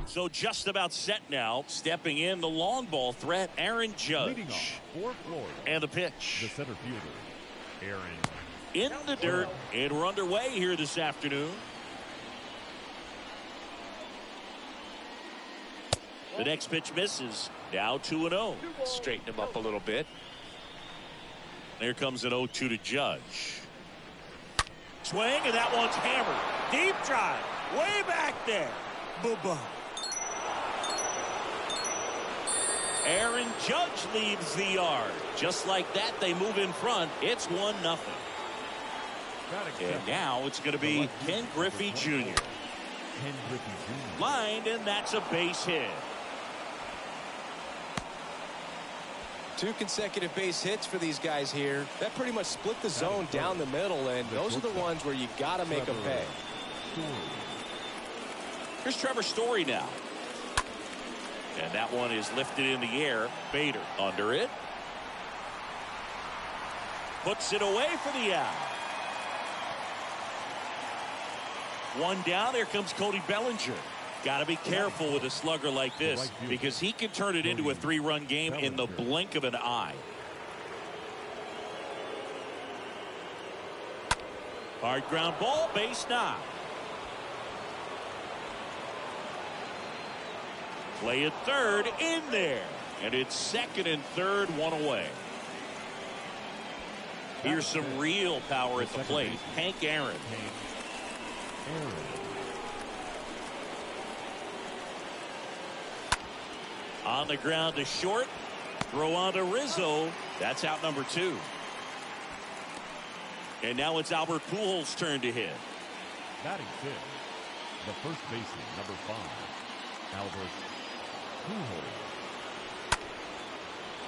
So just about set now. Stepping in, the long ball threat, Aaron Judge. Leading off for Florida, and the pitch. the center fielder, Aaron. In the dirt, and we're underway here this afternoon. The next pitch misses. Now 2-0. Straighten him up a little bit. There comes an 0-2 to Judge. Swing, and that one's hammered. Deep drive. Way back there. Boo-boo. Aaron Judge leaves the yard. Just like that, they move in front. It's 1-0. And now it's going to be Ken Griffey Jr. Lined, and that's a base hit. 2 consecutive base hits for these guys here. That pretty much split the zone down the middle, and those are the ones where you got to make them pay. Here's Trevor Story now. And that one is lifted in the air. Bader under it. Puts it away for the out. 1 down. There comes Cody Bellinger. Got to be careful with a slugger like this because he can turn it into a 3-run game in the blink of an eye. Hard ground ball, base knock. Play at third, in there. And it's second and third, 1 away. Here's some real power at the plate. Hank Aaron. On the ground to short. Throw on to Rizzo. That's out number 2. And now it's Albert Pujols' turn to hit. Batting 5th, the first baseman, number 5, Albert Pujols.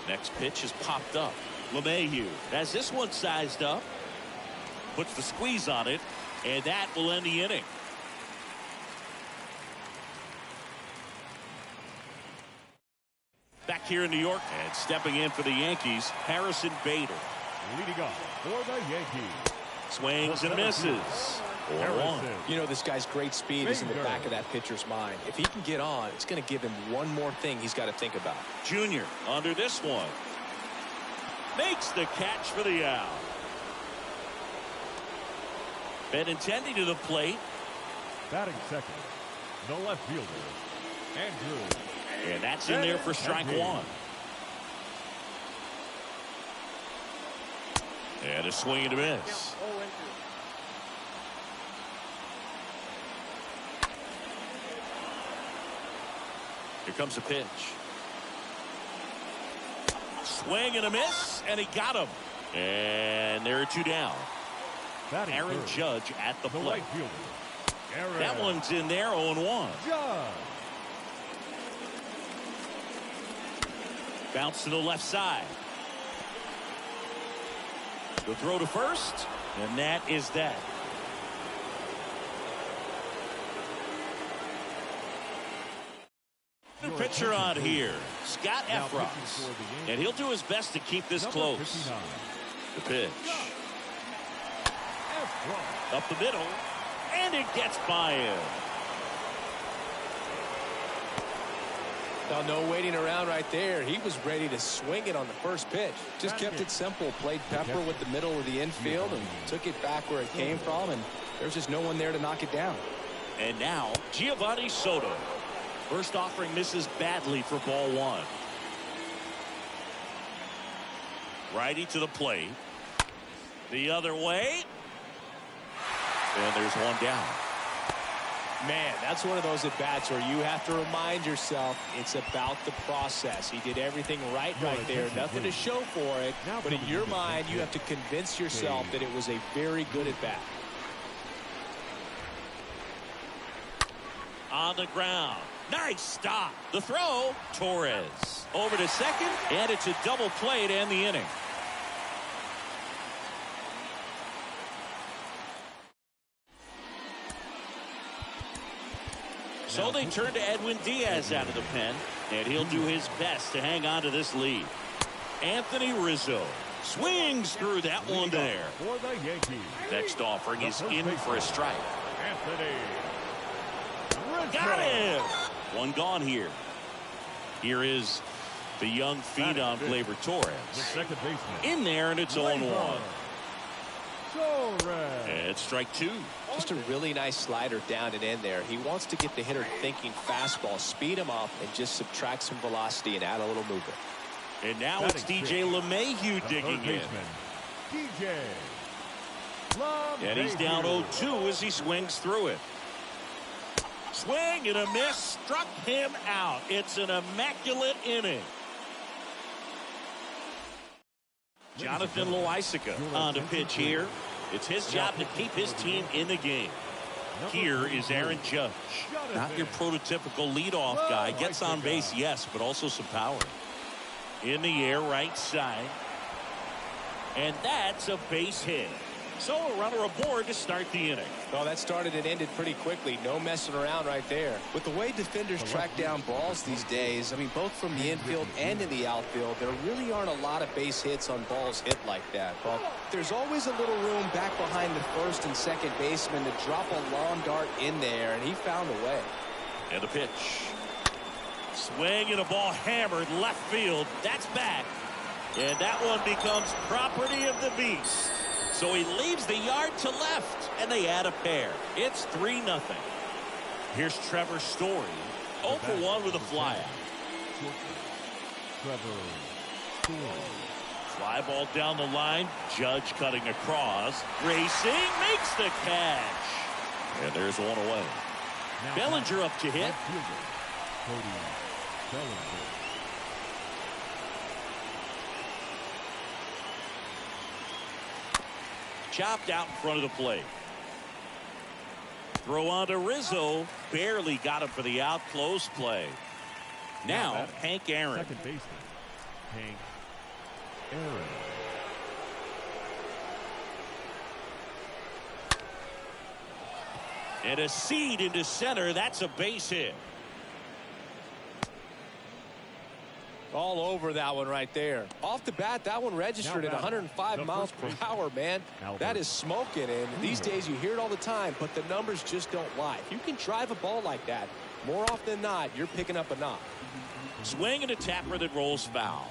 Next pitch is popped up. LeMahieu has this one sized up. Puts the squeeze on it, and that will end the inning. Back here in New York, and stepping in for the Yankees, Harrison Bader. Leading off for the Yankees. Swings and misses. 4-1. You know, this guy's great speed is in the back of that pitcher's mind. If he can get on, it's going to give him one more thing he's got to think about. Junior under this one. Makes the catch for the out. Benintendi to the plate. Batting second, the left fielder, Andrew. And that's in there for strike 1. And a swing and a miss. Here comes a pitch. Swing and a miss, and he got him. And there are 2 down. Aaron Judge at the plate. That one's in there, 0-1. Bounce to the left side. The throw to first, and that is that. The pitcher on here, Scott Efros, and he'll do his best to keep this close. The pitch. Up the middle, and it gets by him. Now, no waiting around right there. He was ready to swing it on the first pitch. Just kept it simple. Played pepper with the middle of the infield and took it back where it came from, and there's just no one there to knock it down. And now, Giovanni Soto. First offering misses badly for ball 1. Righty to the plate. The other way. And there's 1 down. Man, that's one of those at-bats where you have to remind yourself it's about the process. He did everything right there. Nothing to show for it. But in your mind, you have to convince yourself that it was a very good at-bat. On the ground. Nice stop. The throw. Torres. Over to second. And it's a double play to end the inning. So they turn to Edwin Diaz out of the pen, and he'll do his best to hang on to this lead. Anthony Rizzo swings through that one there. For the Yankees. Next offering is in for a strike. Anthony Rizzo. Got him! One gone here. Here is the young phenom Gleyber Torres. The second baseman. In there, and it's 0-1. Torres. And strike two. Just a really nice slider down and in there. He wants to get the hitter thinking fastball, speed him up, and just subtract some velocity and add a little movement. And now it's DJ LeMahieu digging in. DJ And he's down 0-2 as he swings through it. Swing and a miss. Struck him out. It's an immaculate inning. Jonathan Loaisiga on the pitch here. It's his job to keep his team in the game. Here is Aaron Judge. Not your prototypical leadoff guy. Gets on base, yes, but also some power. In the air, right side. And that's a base hit. So a runner aboard to start the inning. Well, that started and ended pretty quickly. No messing around right there. With the way defenders track down balls these days, I mean, both from the infield and in the outfield, there really aren't a lot of base hits on balls hit like that. But there's always a little room back behind the first and second baseman to drop a long dart in there, and he found a way. And the pitch. Swing and a ball hammered left field. That's back. And that one becomes property of the Beast. So he leaves the yard to left, and they add a pair. It's 3-0. Here's Trevor Story, 0 for 1 with a flyout. Trevor Story. Fly ball down the line. Judge cutting across. Racing makes the catch. And there's one away. Now Bellinger up to hit. Cody Bellinger. Chopped out in front of the plate. Throw on to Rizzo. Barely got him for the out. Close play. Now Hank Aaron. Second baseman. Hank Aaron. And a seed into center. That's a base hit. All over that one right there. Off the bat, that one registered at 105 miles per hour, man. That is smoking, and these days you hear it all the time, but the numbers just don't lie. If you can drive a ball like that, more often than not, you're picking up a knock. Swing and a tapper that rolls foul.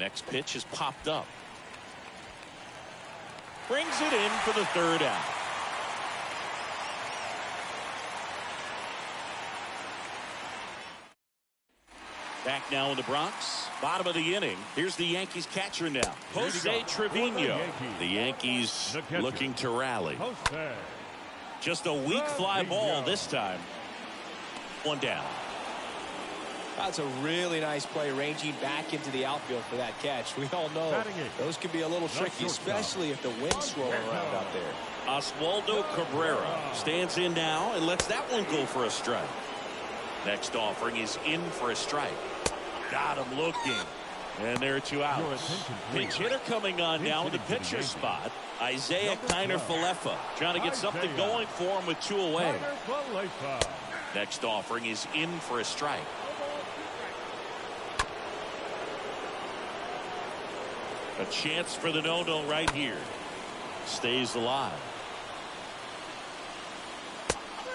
Next pitch is popped up. Brings it in for the third out. Back now in the Bronx. Bottom of the inning. Here's the Yankees catcher now. Jose Trevino. The Yankees looking to rally. Just a weak fly ball this time. One down. That's a really nice play, ranging back into the outfield for that catch. We all know those can be a little tricky, especially if the wind's swirling around out there. Oswaldo Cabrera stands in now and lets that one go for a strike. Next offering is in for a strike. Got him looking. And there are 2 outs. Pinch hitter coming on now in the pitcher spot. Isaiah Kiner-Falefa trying to get something going for him with 2 away. Next offering is in for a strike. A chance for the no-no right here. Stays alive.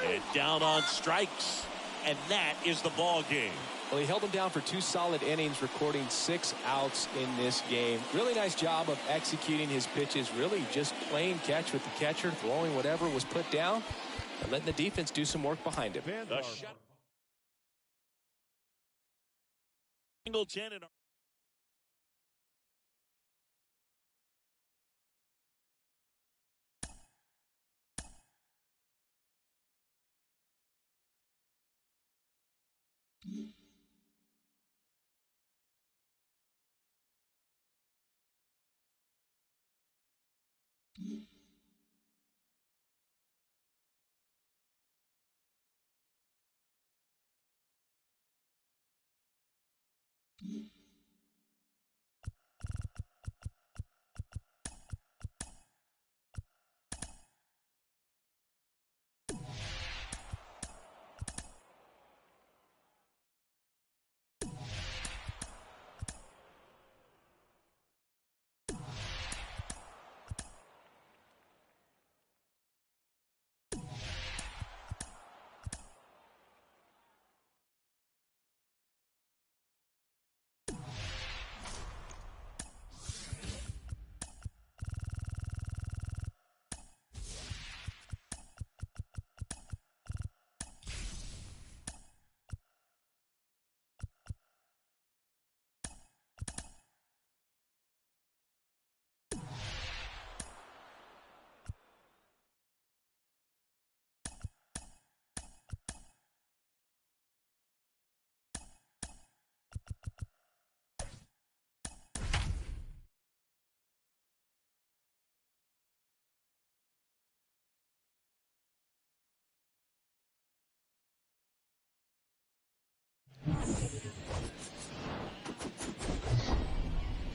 And down on strikes. And that is the ball game. Well, he held him down for 2 solid innings, recording 6 outs in this game. Really nice job of executing his pitches. Really just playing catch with the catcher, throwing whatever was put down, and letting the defense do some work behind him. Singleton and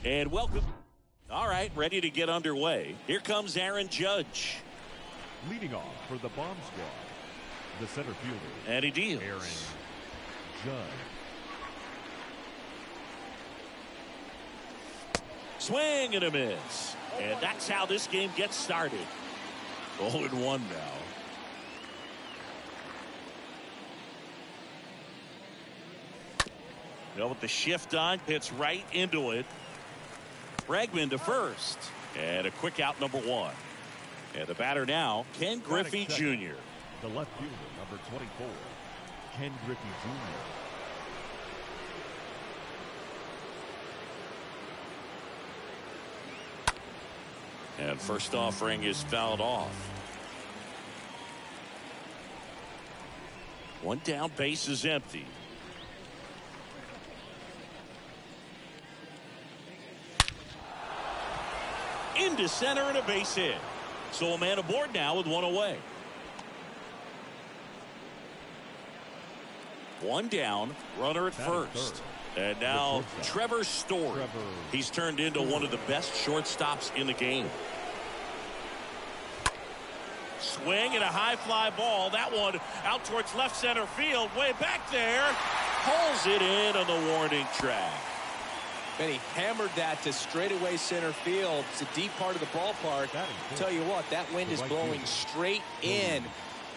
And welcome. All right, ready to get underway. Here comes Aaron Judge. Leading off for the bomb squad, the center fielder. And he deals. Aaron Judge. Swing and a miss. And that's how this game gets started. 0-1 now. Well, with the shift on, hits right into it. Bregman to first. And a quick out, number 1. And the batter now, Ken Griffey Jr. The left fielder, number 24, Ken Griffey Jr. And first offering is fouled off. One down, base is empty. Into center and a base hit. So a man aboard now with one away. One down, runner at first. And now Trevor Story. He's turned into one of the best shortstops in the game. Swing and a high fly ball. That one out towards left center field. Way back there. Pulls it in on the warning track. And he hammered that to straightaway center field. It's a deep part of the ballpark. Tell you what, that wind is blowing straight in.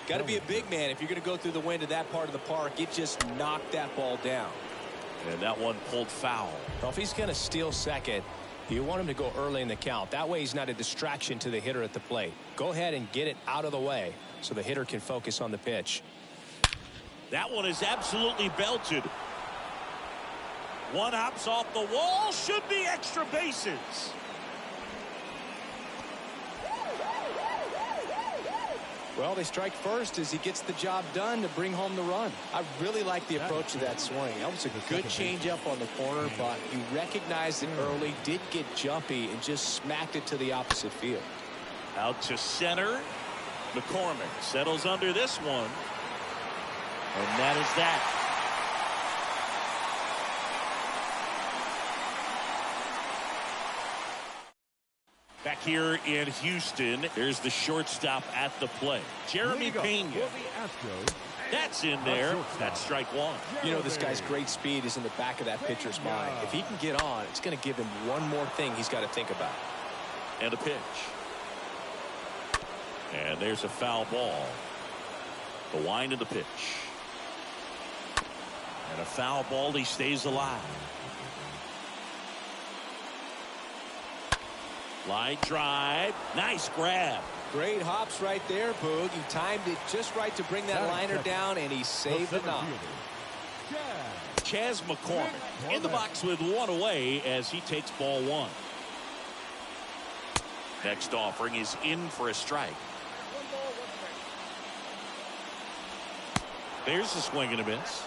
Got to be a big man if you're going to go through the wind of that part of the park. It just knocked that ball down. And that one pulled foul. Well, if he's going to steal second, you want him to go early in the count. That way he's not a distraction to the hitter at the plate. Go ahead and get it out of the way so the hitter can focus on the pitch. That one is absolutely belted. One hops off the wall. Should be extra bases. Well, they strike first as he gets the job done to bring home the run. I really like the approach of that swing. That was a good changeup on the corner, but he recognized it early, did get jumpy, and just smacked it to the opposite field. Out to center. McCormick settles under this one. And that is that. Back here in Houston, there's the shortstop at the plate. Jeremy Pena. That's in there. That's strike one. You know, this guy's great speed is in the back of that pitcher's mind. If he can get on, it's going to give him one more thing he's got to think about. And a pitch. And there's a foul ball. The wind of the pitch. And a foul ball. He stays alive. Line drive. Nice grab. Great hops right there, Boog. He timed it just right to bring that liner down, and he saved the knock. Chas McCormick in the box with one away as he takes ball one. Next offering is in for a strike. There's a swing and a miss.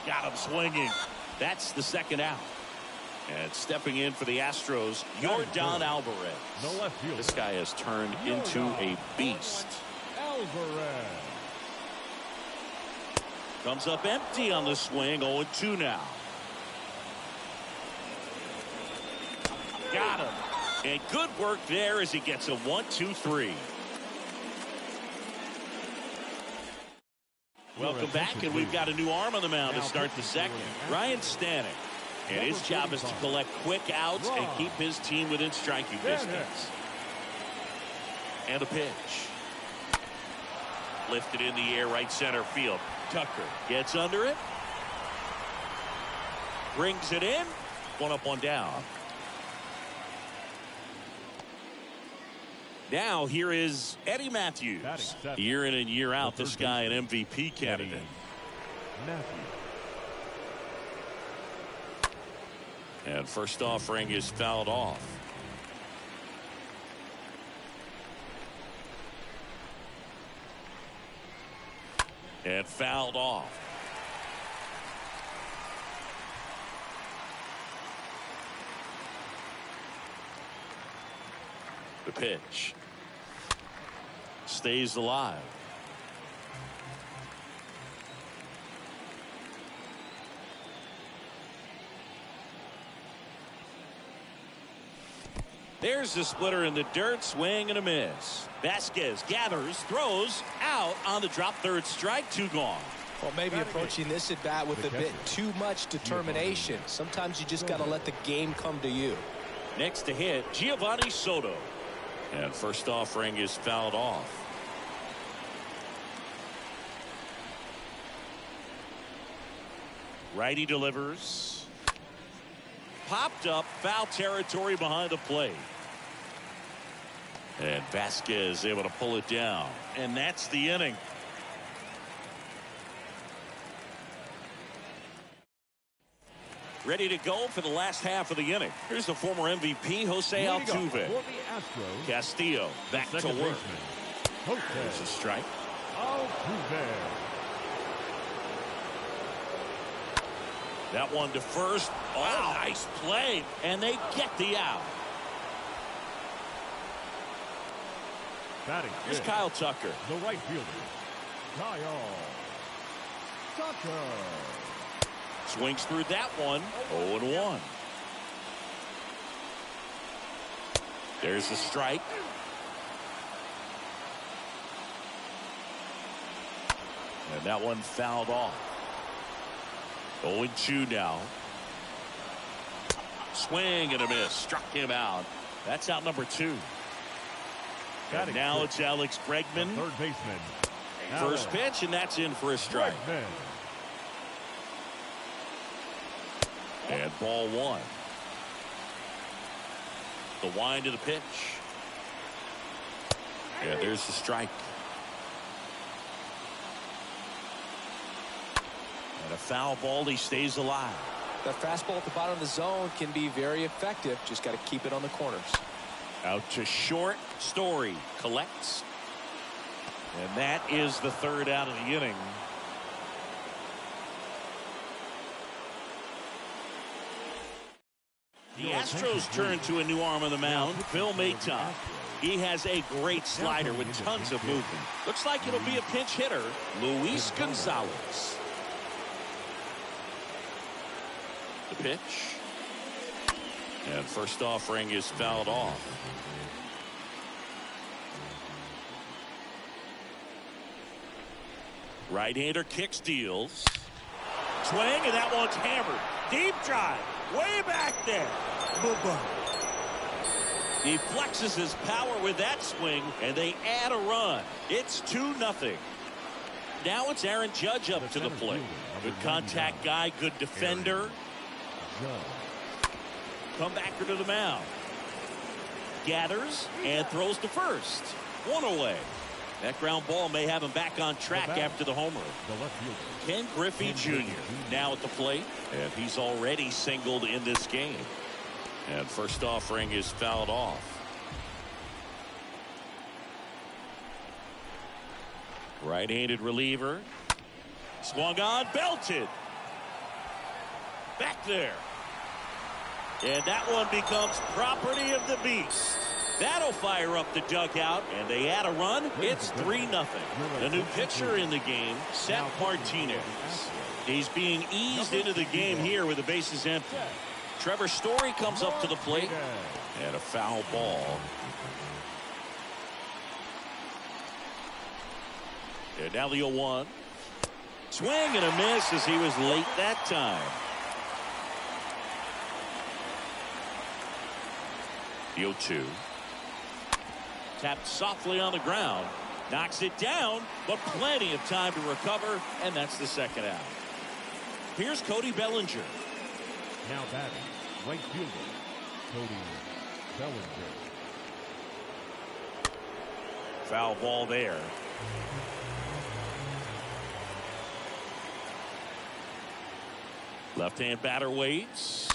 Got him swinging. That's the second out. And stepping in for the Astros, Yordan Alvarez. The left fielder. This guy has turned into a beast. Alvarez. Comes up empty on the swing. 0-2 now. Got him. And good work there as he gets a 1-2-3. Welcome back, and we've got a new arm on the mound to start the second. Ryan Stanek. And his job is to collect quick outs and keep his team within striking distance. And a pitch. Lifted in the air, right center field. Tucker gets under it. Brings it in. 1 up, 1 down. Now here is Eddie Matthews. Year in and year out, this guy an MVP candidate. And first offering is fouled off. And fouled off. The pitch. Stays alive. There's the splitter in the dirt. Swing and a miss. Vasquez gathers, throws out on the drop. Third strike. 2 gone. Well, maybe approaching this at bat with a bit too much determination. Sometimes you just got to let the game come to you. Next to hit, Giovanni Soto. And first offering is fouled off. Righty delivers. Popped up, foul territory behind the plate. And Vasquez able to pull it down. And that's the inning. Ready to go for the last half of the inning. Here's the former MVP, Jose Altuve. Castillo back to work. There's a strike. Altuve. That one to first. Oh, nice play. And they get the out. Here's Kyle Tucker. The right fielder. Kyle Tucker. Swings through that one. 0-1. There's the strike. And that one fouled off. 0-2 now. Swing and a miss. Struck him out. That's out number 2. And now it's Alex Bregman. Third baseman. First pitch, and that's in for a strike. And ball 1. The wind of the pitch. Yeah, there's the strike. And a foul ball. He stays alive. The fastball at the bottom of the zone can be very effective. Just got to keep it on the corners. Out to short. Story collects. And that is the third out of the inning. The Astros turn to a new arm on the mound, Phil Maton. He has a great slider with tons of movement. Looks like it'll be a pinch hitter, Luis Gonzalez. The pitch. And first offering is fouled off. Right-hander kick steals. Swing, and that one's hammered. Deep drive. Way back there. He flexes his power with that swing, and they add a run. It's 2-0. Now it's Aaron Judge up to the plate. Good contact guy, good defender. Comebacker to the mound. Gathers and throws to first. 1 away. That ground ball may have him back on track after the homer. Ken Griffey Jr. now at the plate, and he's already singled in this game. And first offering is fouled off. Right-handed reliever. Swung on, belted. Back there. And that one becomes property of the beast. That'll fire up the dugout, and they add a run. It's 3-0. The new pitcher in the game, Seth Martinez. He's being eased into the game here with the bases empty. Trevor Story comes up to the plate, and a foul ball. And now the 0-1. Swing and a miss as he was late that time. The 0-2. Tapped softly on the ground. Knocks it down, but plenty of time to recover, and that's the second out. Here's Cody Bellinger. Now batting, right fielder, Cody Bellinger. Foul ball there. Left-hand batter waits.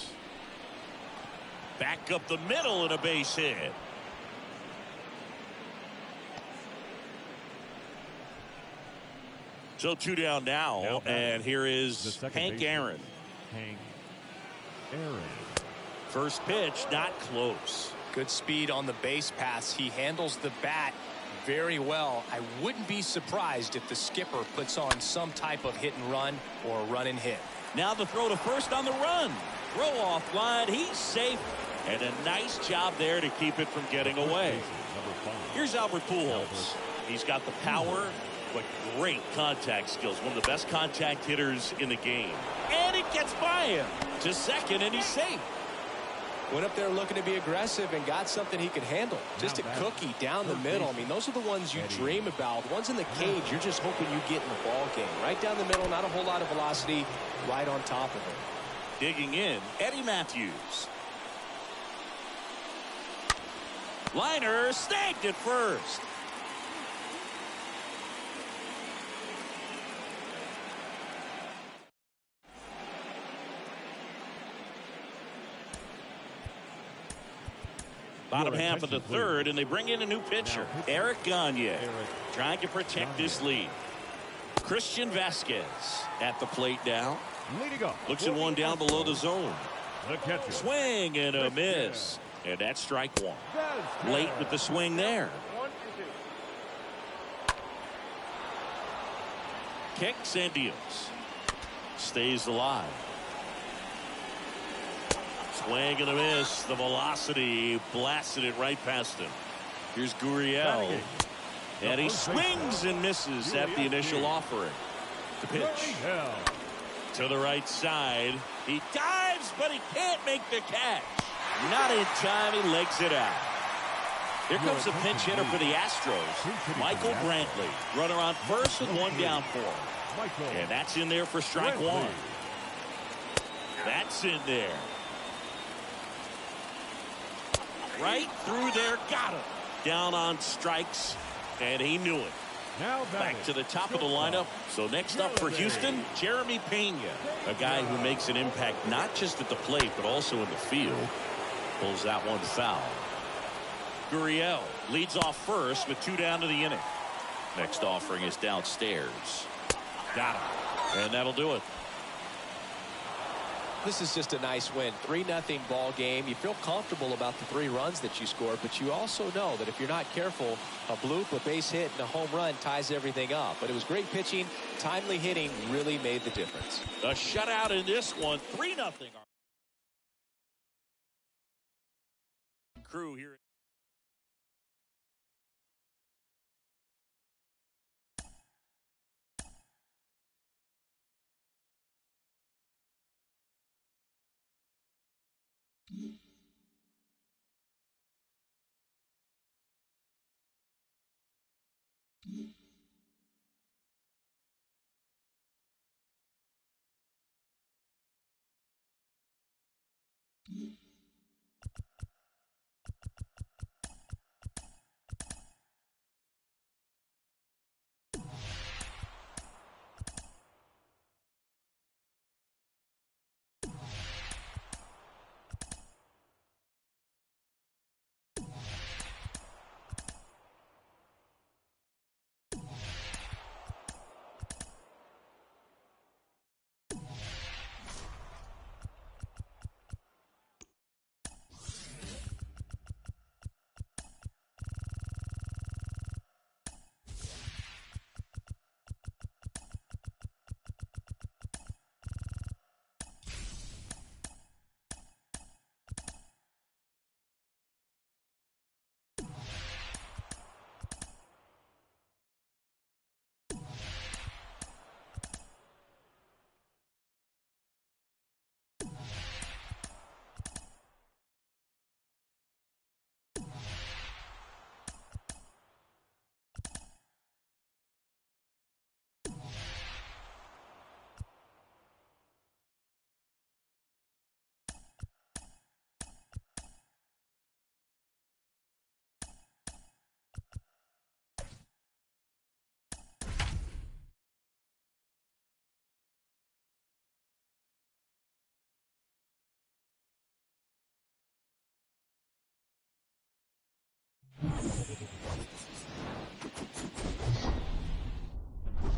Back up the middle and a base hit. So 2 down now and here is Hank Aaron. Hank Aaron. First pitch, not close. Good speed on the base pass. He handles the bat very well. I wouldn't be surprised if the skipper puts on some type of hit and run or run and hit. Now the throw to first on the run. Throw off line. He's safe. And a nice job there to keep it from getting away. Here's Albert Pujols. He's got the power, but great contact skills. One of the best contact hitters in the game. And it gets by him to second, and he's safe. Went up there looking to be aggressive and got something he could handle. Just a cookie down the middle. I mean, those are the ones you dream about. The ones in the cage, you're just hoping you get in the ball game. Right down the middle, not a whole lot of velocity, right on top of it. Digging in, Eddie Matthews. Liner snagged at first. Bottom half of the third, and they bring in a new pitcher, Eric Gagne, trying to protect this lead. Christian Vasquez at the plate now. Looks at one down below the zone. Swing and a miss. And that's strike one. Late with the swing there. Kicks and deals. Stays alive. Swing and a miss. The velocity blasted it right past him. Here's Gurriel. And he swings and misses at the initial offering. The pitch. To the right side. He dives, but he can't make the catch. Not in time. He legs it out. Here comes a pinch hitter for the Astros. Michael Brantley. Runner on first and one down for him. And that's in there for strike one. That's in there. Right through there. Got him. Down on strikes. And he knew it. Back to the top of the lineup. So next up for Houston, Jeremy Pena. A guy who makes an impact not just at the plate, but also in the field. Pulls that one foul. Gurriel leads off first with 2 down to the inning. Next offering is downstairs. Got him. And that'll do it. This is just a nice win. 3-0 ball game. You feel comfortable about the 3 runs that you scored, but you also know that if you're not careful, a bloop, a base hit, and a home run ties everything up. But it was great pitching. Timely hitting really made the difference. A shutout in this one. 3-0. Crew here.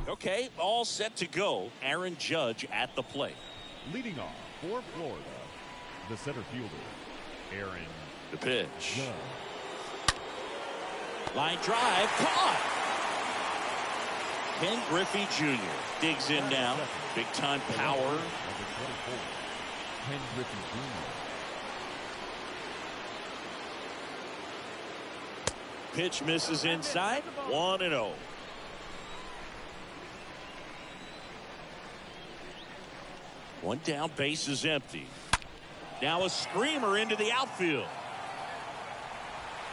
Okay, all set to go. Aaron Judge at the plate. Leading off for Florida, the center fielder, Aaron. The pitch. Judge. Line drive, caught. Ken Griffey Jr. digs in now. Big time power. Number 24, Ken Griffey Jr. Pitch misses inside. 1-0. One down, base is empty. Now a screamer into the outfield.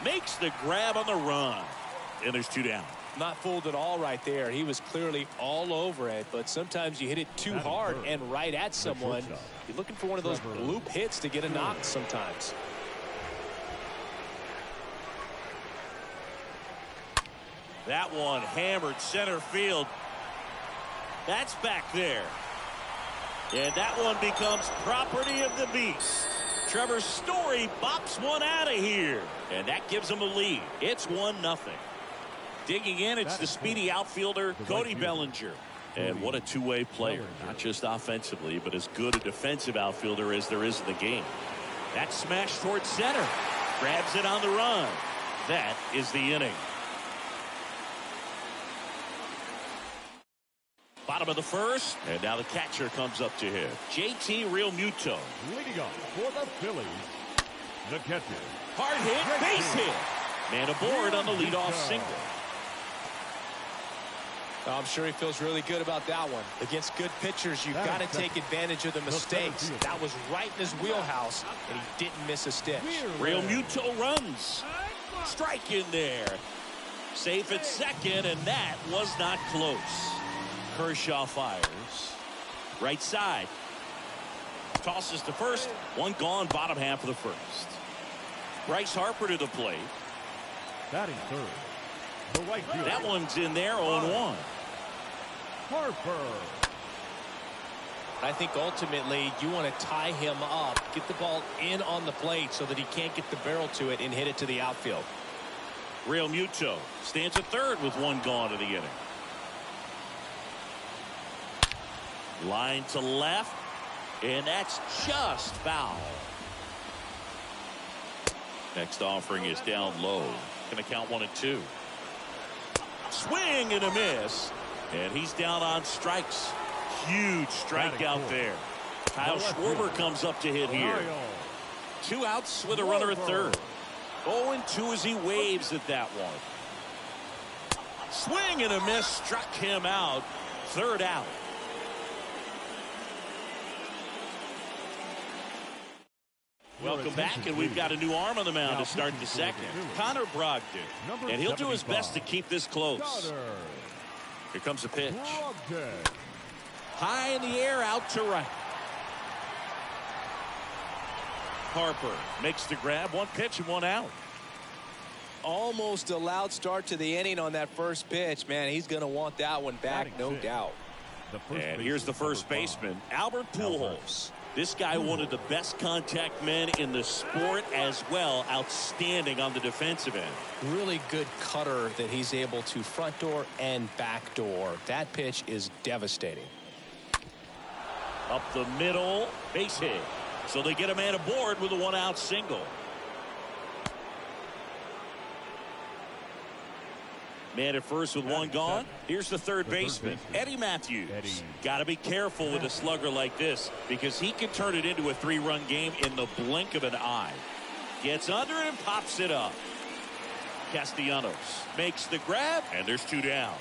Makes the grab on the run. And there's 2 down. Not fooled at all right there. He was clearly all over it, but sometimes you hit it too hard and right at someone. You're looking for one of those bloop hits to get a knock sometimes. That one hammered center field. That's back there. And that one becomes property of the beast. Trevor Story bops one out of here. And that gives him a lead. It's 1-0. Digging in, it's the speedy outfielder, Cody Bellinger. And what a two-way player. Not just offensively, but as good a defensive outfielder as there is in the game. That smash towards center. Grabs it on the run. That is the inning. Bottom of the first, and now the catcher comes up to him. JT Realmuto. Leading up for the Phillies, the catcher. Hard hit, base hit. Man aboard on the leadoff single. I'm sure he feels really good about that one. Against good pitchers, you've got to take advantage of the mistakes. That was right in his wheelhouse, and he didn't miss a stitch. Realmuto runs. Strike in there. Safe at second, and that was not close. Kershaw fires. Right side. Tosses to first. One gone, bottom half of the first. Bryce Harper to the plate. Batting third, the right fielder. That one's in there, 0-1. Harper. I think ultimately you want to tie him up, get the ball in on the plate so that he can't get the barrel to it and hit it to the outfield. Realmuto stands at third with one gone to the inning. Line to left, and that's just foul. Next offering is down low. Going to count 1-2. Swing and a miss, and he's down on strikes. Huge strikeout there. Kyle Schwarber comes up to hit here. 2 outs with a runner at third. 0-2 as he waves at that one. Swing and a miss, struck him out. Third out. Welcome back, and we've got a new arm on the mound to start the second. Connor Brogdon, and he'll do his best to keep this close. Here comes a pitch. High in the air, out to right. Harper makes the grab, 1 pitch and 1 out. Almost a loud start to the inning on that first pitch. Man, he's going to want that one back, no doubt. And here's the first baseman, Albert Pujols. This guy, one of the best contact men in the sport as well. Outstanding on the defensive end. Really good cutter that he's able to front door and back door. That pitch is devastating. Up the middle, base hit. So they get a man aboard with a 1-out single. Man at first with 1 gone. Here's the third baseman, Eddie Matthews. Got to be careful with a slugger like this because he can turn it into a 3-run game in the blink of an eye. Gets under it and pops it up. Castellanos makes the grab, and there's 2 down.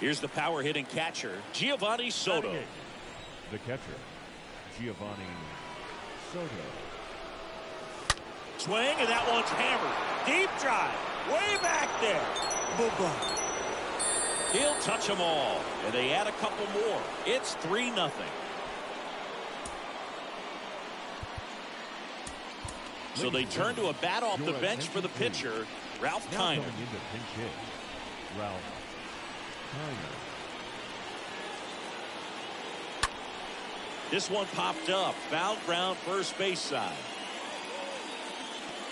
Here's the power hitting catcher, Giovanni Soto. The catcher, Giovanni Soto. Swing, and that one's hammered. Deep drive. Way back there. Bye-bye. He'll touch them all. And they add a couple more. It's 3-0. So they turn to a bat off the bench for the pitcher, Ralph Kiner. Ralph Kiner. This one popped up. Foul ground, first base side.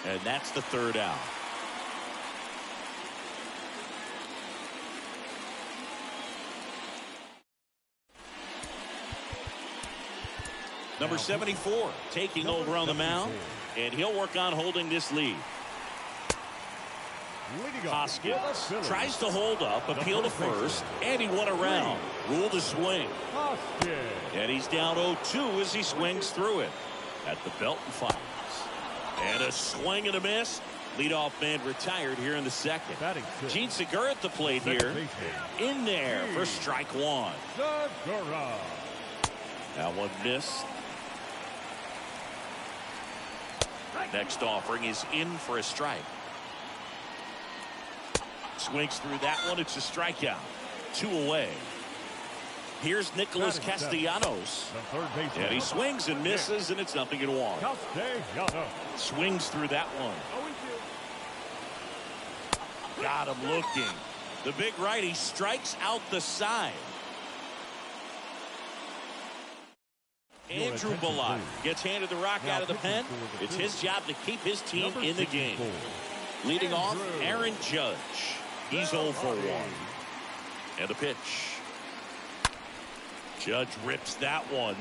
And that's the 3rd out. Number 74 taking over on the mound, and he'll work on holding this lead. Hoskins tries to hold up, appeal to first, and he won around. Ruled a swing. And he's down 0-2 as he swings through it at the belt and fires. And a swing and a miss. Leadoff man retired here in the second. Gene Segura at the plate here. In there for strike one. That one missed. Next offering is in for a strike. Swings through that one. It's a strikeout. 2 away. Here's Nicholas Castellanos. And he swings and misses, and it's 0-1. Swings through that one. Got him looking. The big righty strikes out the side. Andrew Bellatti gets handed the rock out of the pen. It's his job to keep his team in the game. Leading off, Aaron Judge. He's 0 for 1. And the pitch. Judge rips that one.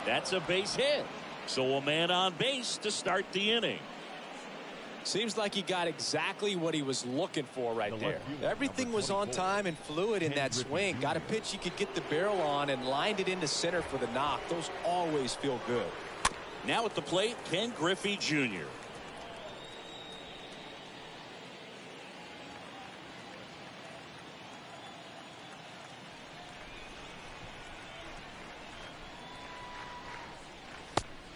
That's a base hit. So a man on base to start the inning. Seems like he got exactly what he was looking for right there. Everything was on time and fluid in that swing. Got a pitch he could get the barrel on and lined it into center for the knock. Those always feel good. Now at the plate, Ken Griffey Jr.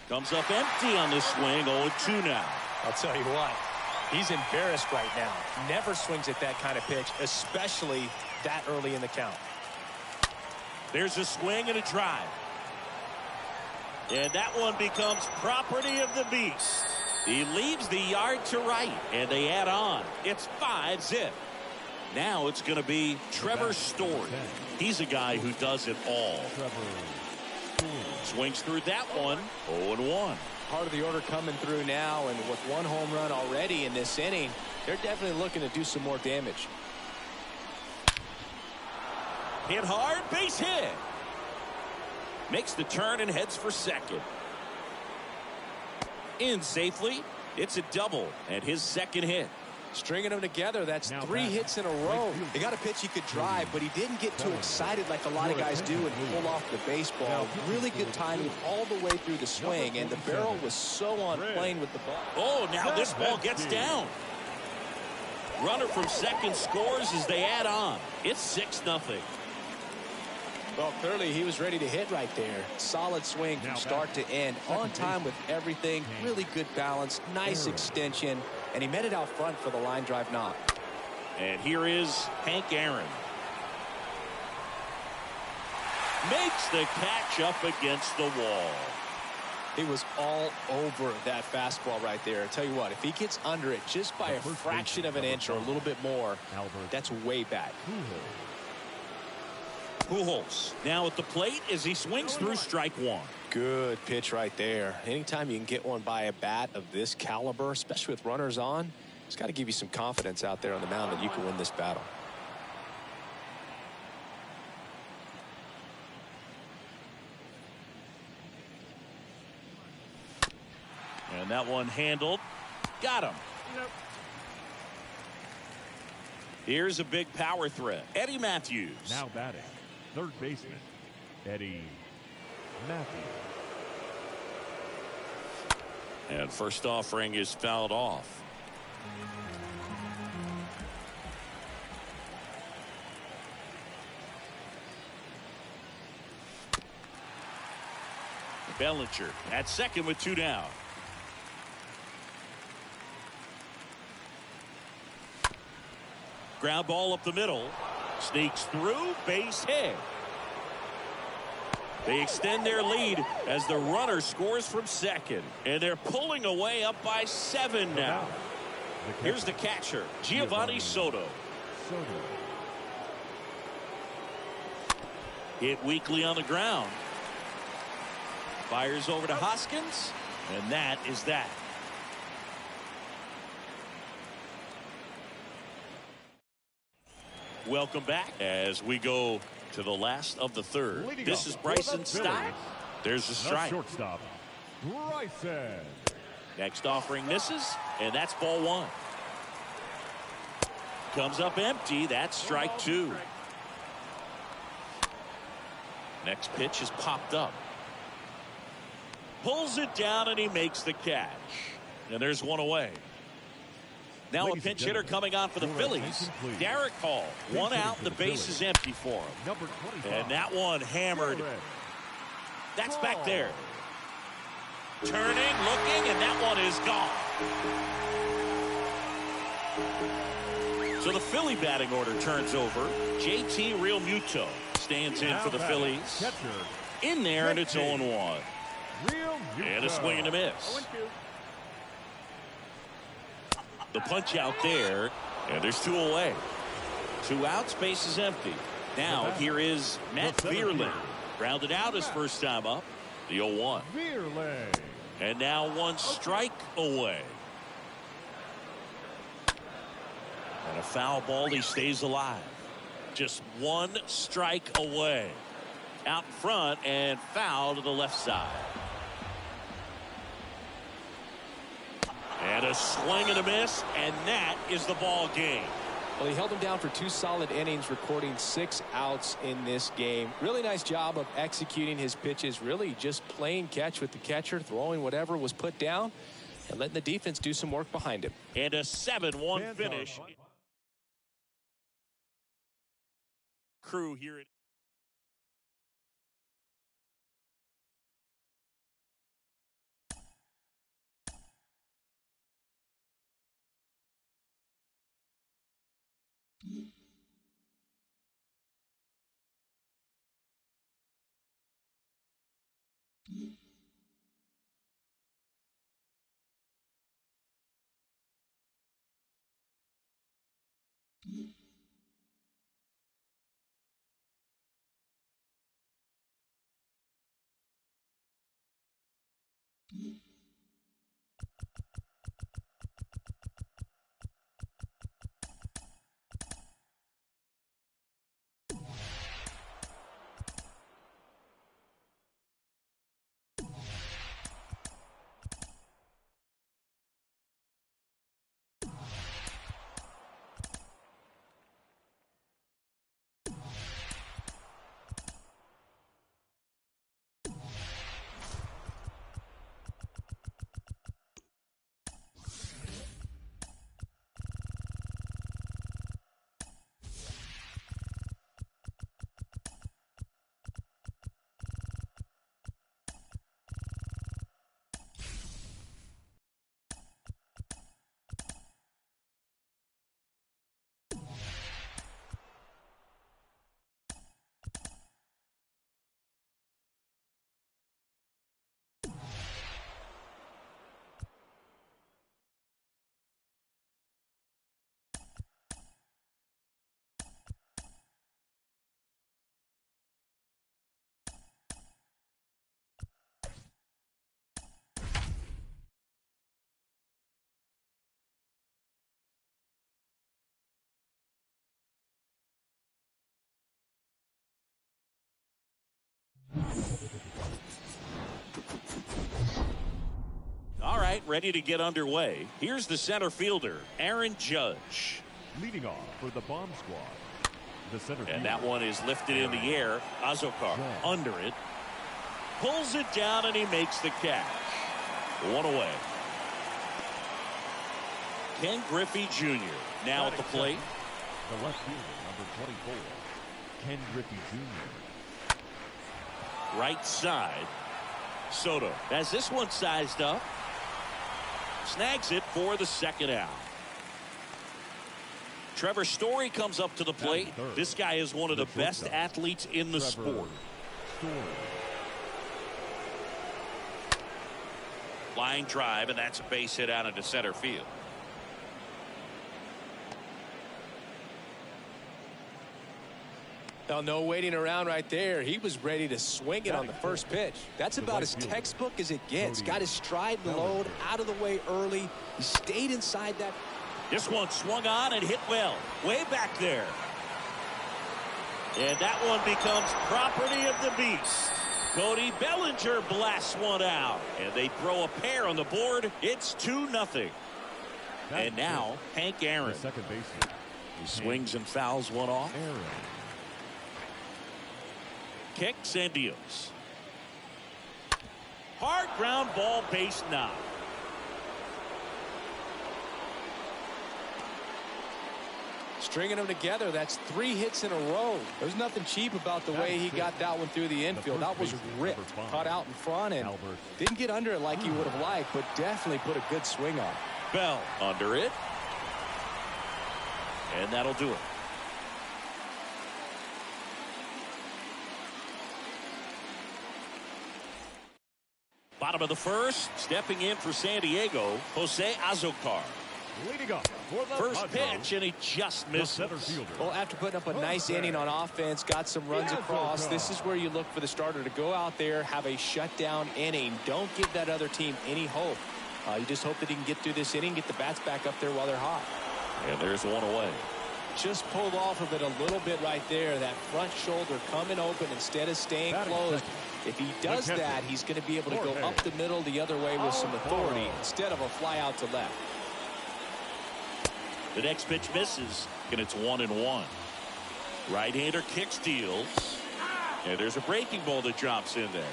Comes up empty on the swing. 0-2 now. I'll tell you what, he's embarrassed right now. Never swings at that kind of pitch, especially that early in the count. There's a swing and a drive. And that one becomes property of the beast. He leaves the yard to right, and they add on. It's 5-0. Now it's going to be Trevor Story. He's a guy who does it all. Swings through that one. 0-1. Part of the order coming through now, and with 1 home run already in this inning, they're definitely looking to do some more damage. Hit hard, base hit. Makes the turn and heads for second. In safely. It's a double and his second hit. Stringing them together, that's 3 hits in a row. He got a pitch he could drive, but he didn't get too excited like a lot of guys do and pull off the baseball. Really good timing all the way through the swing, and the barrel was so on plane with the ball. Oh, now this ball gets down. Runner from second scores as they add on. It's 6-0. Well, clearly he was ready to hit right there. Solid swing from start to end. On time with everything. Really good balance. Nice extension. And he met it out front for the line drive knock. And here is Hank Aaron. Makes the catch up against the wall. He was all over that fastball right there. I tell you what, if he gets under it just by a fraction of an inch or a little bit more, that's way back. Pujols now at the plate as he swings through strike one. Good pitch right there. Anytime you can get one by a bat of this caliber, especially with runners on, it's got to give you some confidence out there on the mound that you can win this battle. And that one handled. Got him. Here's a big power threat. Eddie Matthews. Now batting, third baseman, Eddie Matthews. And first offering is fouled off. Bellinger at second with 2 down. Ground ball up the middle. Sneaks through, base hit. They extend their lead as the runner scores from second. And they're pulling away up by 7 now. Here's the catcher, Giovanni Soto. Hit weakly on the ground. Fires over to Hoskins. And that is that. Welcome back as we go to the last of the third. This is Bryson Stott. There's a strike. Shortstop, Bryson. Next offering misses, and that's ball one. Comes up empty. That's strike two. Next pitch is popped up. Pulls it down, and he makes the catch. And there's one away. Now a pinch hitter coming on for the Phillies. Derek Hall. One out, the base is empty for him. And that one hammered. That's back there. Turning, looking, and that one is gone. So the Philly batting order turns over. JT Realmuto stands in for the Phillies. In there, and it's 0-1. And a swing and a miss. The punch out there, and there's two away. Two outs, base is empty. Now here is Matt Vierling. Grounded out his first time up. The 0-1. And now one strike away. And a foul ball, he stays alive. Just one strike away. Out in front and foul to the left side. And a swing and a miss, and that is the ball game. Well, he held him down for 2 solid innings, recording 6 outs in this game. Really nice job of executing his pitches, really just playing catch with the catcher, throwing whatever was put down, and letting the defense do some work behind him. And a 7-1 finish. Crew here at all right, ready to get underway. Here's the center fielder, Aaron Judge. Leading off for the bomb squad, the center fielder. And that one is lifted in the air. Azokar under it. Pulls it down, and he makes the catch. One away. Ken Griffey Jr. now at the plate. The left fielder, number 24, Ken Griffey Jr. Right side. Soto has this one sized up. Snags it for the second out. Trevor Story comes up to the plate. This guy is one of the best athletes in the sport. Line drive, and that's a base hit out into center field. Now, no waiting around right there. He was ready to swing it on the first pitch. That's about as textbook as it gets. Got his stride and load out of the way early. He stayed inside that. This one swung on and hit well. Way back there. And that one becomes property of the beast. Cody Bellinger blasts one out. And they throw a pair on the board. It's 2-0. And now, Hank Aaron. Second baseman. He swings and fouls one off. Aaron. Kicks and deals. Hard ground ball, base knock. Stringing them together, that's 3 hits in a row. There's nothing cheap about the way he got that one through the infield. That was ripped, caught out in front, and didn't get under it like he would have liked, but definitely put a good swing on. Bell under it. And that'll do it. Bottom of the first, stepping in for San Diego, Jose Azocar. Leading up for the First pitch, and he just misses. Well, after putting up a nice inning on offense, got some runs across, this is where you look for the starter to go out there, have a shutdown inning. Don't give that other team any hope. You just hope that he can get through this inning, get the bats back up there while they're hot. And there's one away. Just pulled off of it a little bit right there. That front shoulder coming open instead of staying closed. If he does that, he's going to be able to go up the middle the other way with some authority instead of a fly out to left. The next pitch misses, and it's 1-1. Right-hander kicks, deals. And there's a breaking ball that drops in there.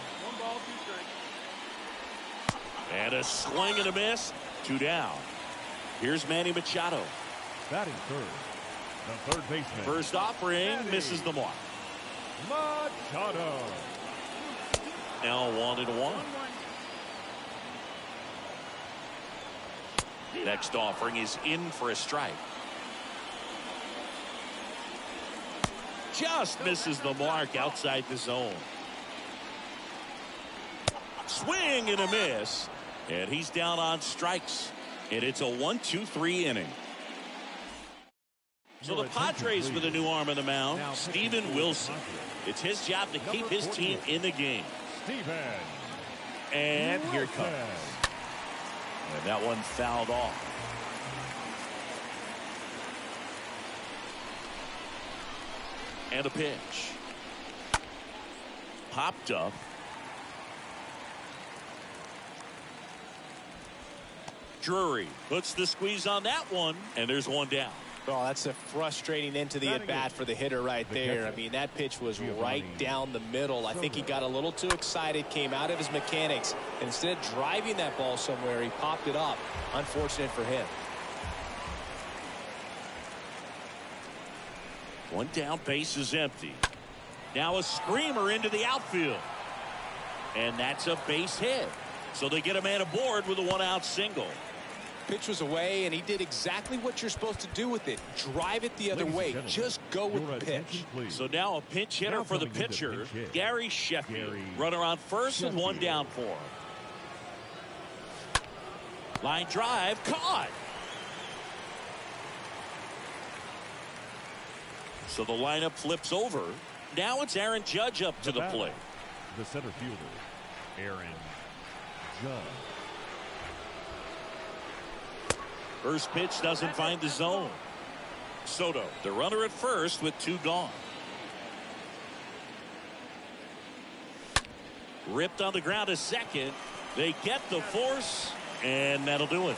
And a swing and a miss. 2 down. Here's Manny Machado. Batting third. The third baseman. First offering, misses the mark. Machado. Now 1-1. Next offering is in for a strike. Just misses the mark outside the zone. Swing and a miss. And he's down on strikes. And it's a 1-2-3 inning. So the Padres with a new arm on the mound, Steven Wilson. It's his job to keep his team in the game. And here it comes. And that one fouled off. And a pitch. Popped up. Drury puts the squeeze on that one, and there's one down. Oh, that's a frustrating end to the at-bat for the hitter right there. I mean, that pitch was right down the middle. I think he got a little too excited, came out of his mechanics. Instead of driving that ball somewhere, he popped it up. Unfortunate for him. One down, base is empty. Now a screamer into the outfield. And that's a base hit. So they get a man aboard with a 1-out single. Pitch was away, and he did exactly what you're supposed to do with it. Drive it the other way. Just go with the pitch. So now a pinch hitter for the pitcher, Gary Sheffield. Runner on first and one down for him. Line drive, caught. So the lineup flips over. Now it's Aaron Judge up to the plate. The center fielder, Aaron Judge. First pitch doesn't find the zone. Soto, the runner at first with 2 gone. Ripped on the ground a second. They get the force, and that'll do it.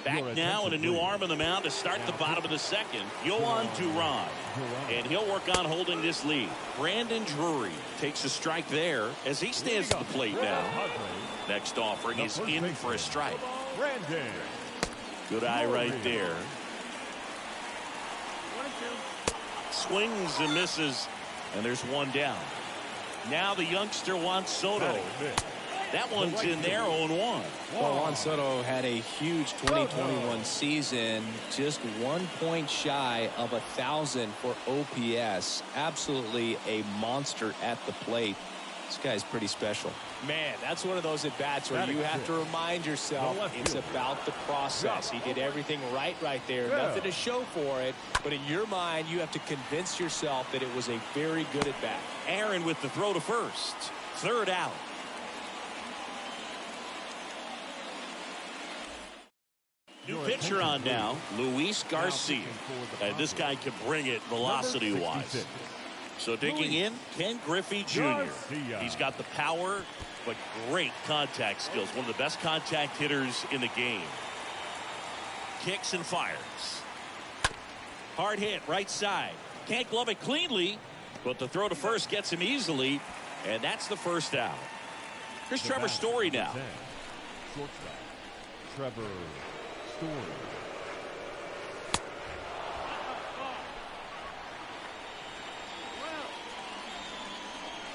Back now and a new arm on the mound to start the bottom of the second. Yohan Duran. And he'll work on holding this lead. Brandon Drury takes a strike there as he stands to the plate now. Next offering is in for a strike. Good eye right there. Swings and misses. And there's one down. Now the youngster Juan Soto. That one's in there, 0-1. Well, Juan Soto had a huge 2021 season, just 1 point shy of 1,000 for OPS. Absolutely a monster at the plate. This guy's pretty special. Man, that's one of those at-bats where you have to remind yourself it's about the process. He did everything right there. Nothing to show for it, but in your mind, you have to convince yourself that it was a very good at-bat. Aaron with the throw to first. 3rd out. New pitcher on now, Luis Garcia. And this guy can bring it velocity-wise. So digging in, Ken Griffey Jr. He's got the power, but great contact skills. One of the best contact hitters in the game. Kicks and fires. Hard hit, right side. Can't glove it cleanly, but the throw to first gets him easily, and that's the first out. Here's Trevor Story now. Shortstop, Trevor Story.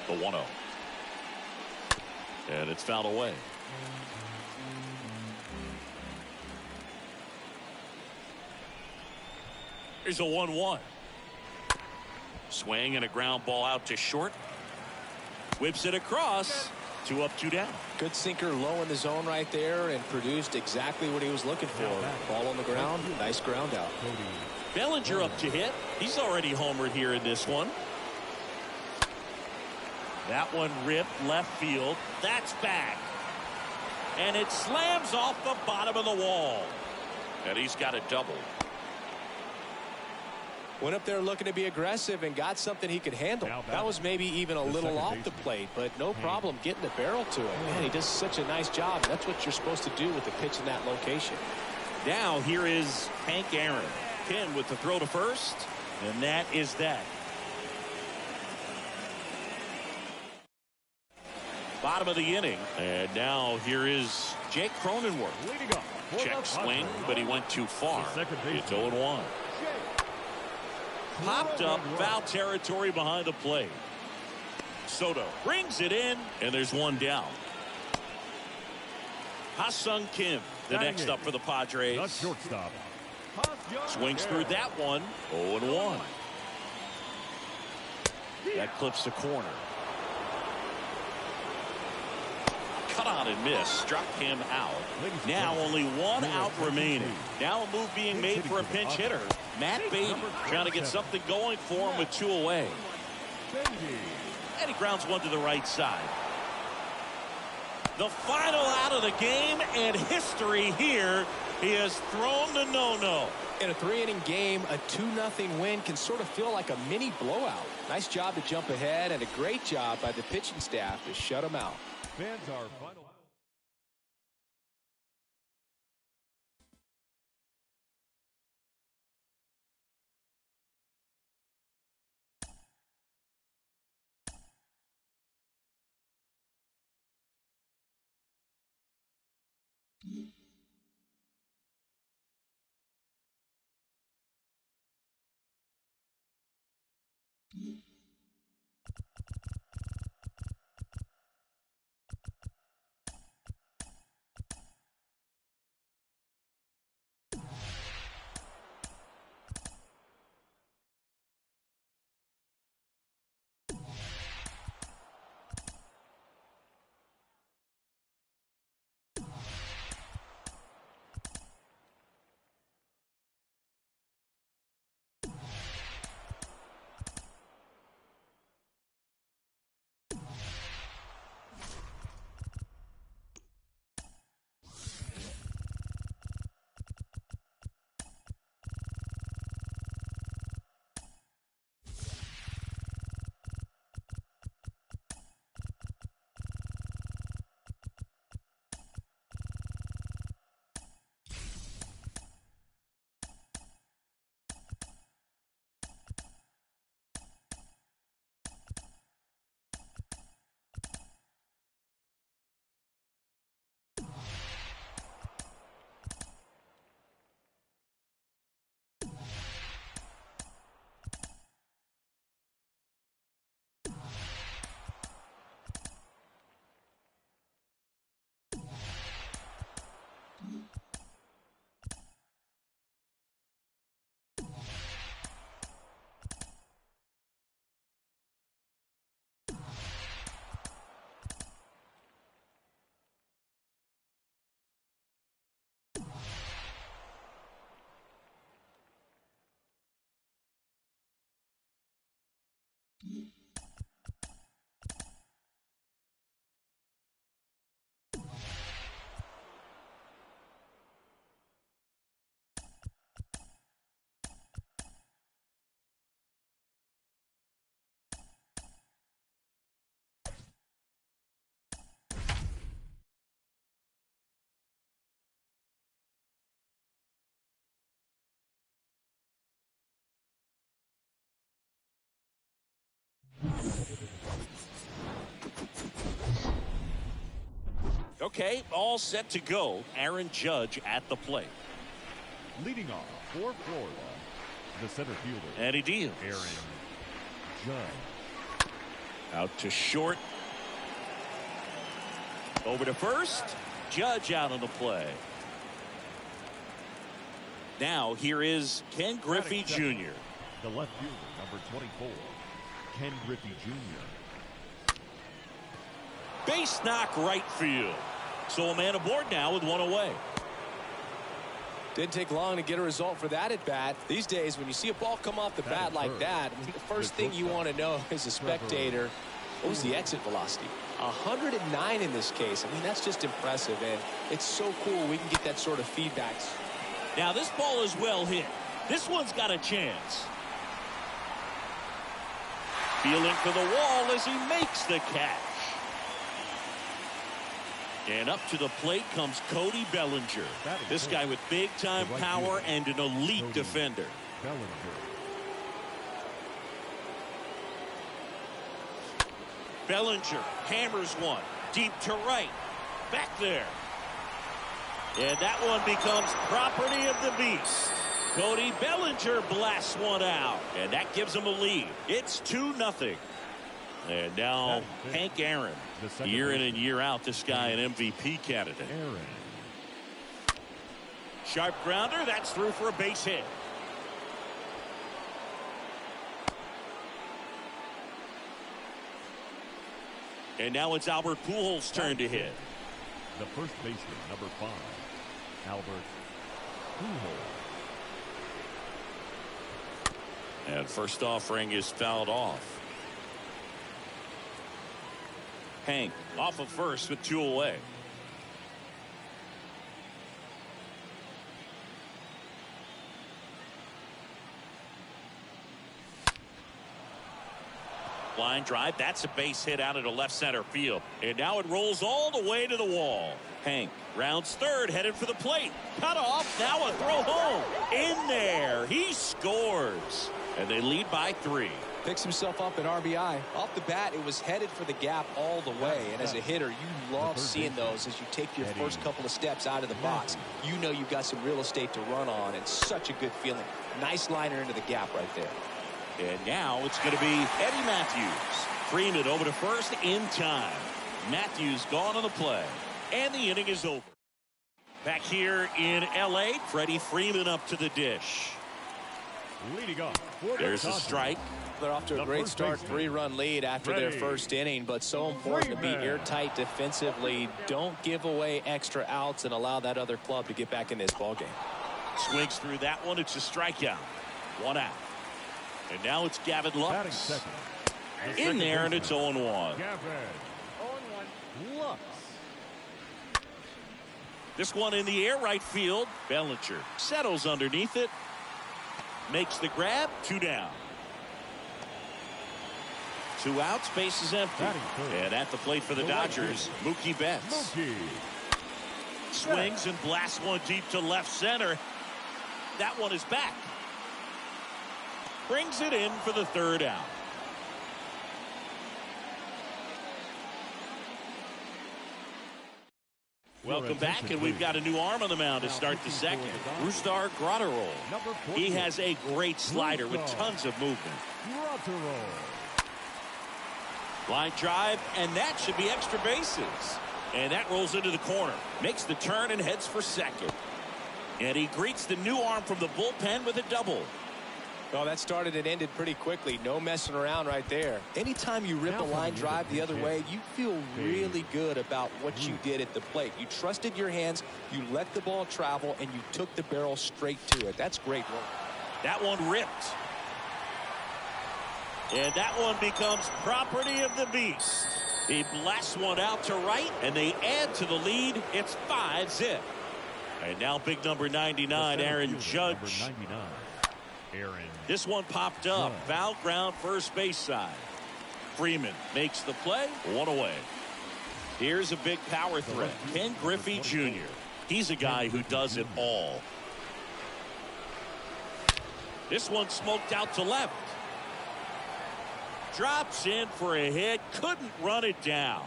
The 1-0. And it's fouled away. Here's a 1-1. Swing and a ground ball out to short. Whips it across. 2 up, 2 down. Good sinker low in the zone right there and produced exactly what he was looking for. Ball on the ground. Nice ground out. Bellinger up to hit. He's already homered here in this one. That one ripped left field. That's back. And it slams off the bottom of the wall. And he's got a double. Went up there looking to be aggressive and got something he could handle. That was maybe even a little off the plate, but no problem getting the barrel to it. Man, he does such a nice job. That's what you're supposed to do with the pitch in that location. Now here is Hank Aaron. Ken with the throw to first, and that is that. Bottom of the inning, and now here is Jake Cronenworth. Check swing, but he went too far. It's 0-1. Popped up, foul territory behind the plate. Soto brings it in, and there's one down. Ha-Sung Kim, the next up for the Padres. The shortstop. Swings through that one. 0-1. That clips the corner. Cut on and miss. Struck him out. Now only 1 out remaining. Now a move being made for a pinch hitter. Matt Beatty trying to get something going for him with 2 away. And he grounds one to the right side. The final out of the game, and history here. He has thrown the no-no. In a 3-inning game, a 2-0 win can sort of feel like a mini blowout. Nice job to jump ahead, and a great job by the pitching staff to shut him out. Fans are final. Okay, all set to go. Aaron Judge at the plate. Leading off for Florida, the center fielder. And he deals. Aaron Judge. Out to short. Over to first. Judge out on the play. Now here is Ken Griffey Jr. The left fielder, number 24, Ken Griffey Jr. Base knock right field. So a man aboard now with one away. Didn't take long to get a result for that at bat. These days, when you see a ball come off the bat like that, I mean, the first thing you want to know as a spectator, what was the exit velocity? 109 in this case. I mean, that's just impressive, and it's so cool we can get that sort of feedback. Now this ball is well hit. This one's got a chance. Feeling for the wall as he makes the catch. And up to the plate comes Cody Bellinger. This guy with big-time power and an elite defender. Bellinger hammers one. Deep to right. Back there. And that one becomes property of the beast. Cody Bellinger blasts one out. And that gives him a lead. It's 2-0. And now Hank Aaron. Year in and year out, this guy an MVP candidate. Sharp grounder. That's through for a base hit. And now it's Albert Pujols' turn to hit. The first baseman, number 5, Albert Pujols. And first offering is fouled off. Hank off of first with 2 away. Line drive. That's a base hit out into left center field. And now it rolls all the way to the wall. Hank rounds third, headed for the plate. Cut off. Now a throw home. In there. He scores. And they lead by 3. Picks himself up an RBI. Off the bat, it was headed for the gap all the way. And as a hitter, you love seeing those as you take your first couple of steps out of the box. You know you've got some real estate to run on. It's such a good feeling. Nice liner into the gap right there. And now it's going to be Eddie Matthews. Freeman over to first in time. Matthews gone on the play. And the inning is over. Back here in L.A., Freddie Freeman up to the dish. Leading up. There's a strike. They're off to a great start, 3-run lead after their first inning, but so important to be airtight defensively. Don't give away extra outs and allow that other club to get back in this ballgame. Swings through that one. It's a strikeout. 1 out. And now it's Gavin Lux. In there, and it's 0-1. Gavin. 0-1. Lux. This one in the air, right field. Bellinger settles underneath it. Makes the grab. 2 down. 2 outs, base is empty. And at the plate for the Dodgers, Mookie Betts. Swings and blasts one deep to left center. That one is back. Brings it in for the 3rd out. Welcome back, and we've got a new arm on the mound to start the 2nd. Rustar Grotterol. He has a great slider with tons of movement. Line drive, and that should be extra bases. And that rolls into the corner. Makes the turn and heads for second. And he greets the new arm from the bullpen with a double. Well, that started and ended pretty quickly. No messing around right there. Anytime you rip a line drive the other way, you feel really good about what you did at the plate. You trusted your hands, you let the ball travel, and you took the barrel straight to it. That's great work. That one ripped. And that one becomes property of the beast. He blasts one out to right, and they add to the lead. It's 5-0. And now big number 99, Aaron Judge. This one popped up. Foul ground first base side. Freeman makes the play. 1 away. Here's a big power threat. Ken Griffey Jr. He's a guy who does it all. This one smoked out to left. Drops in for a hit. Couldn't run it down.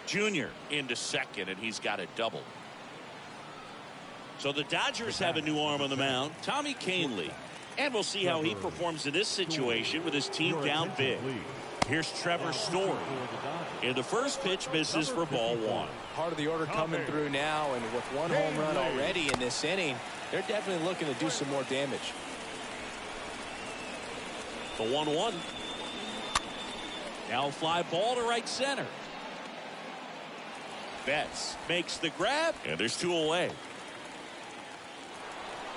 Jr. into second, and he's got a double. So the Dodgers have a new arm on the mound, Tommy Kahnle. And we'll see how he performs in this situation with his team down big. Here's Trevor Story. And the first pitch misses for ball one. Part of the order coming through now, and with one home run already in this inning, they're definitely looking to do some more damage. The 1-1. Now fly ball to right center. Betts makes the grab, and there's two away.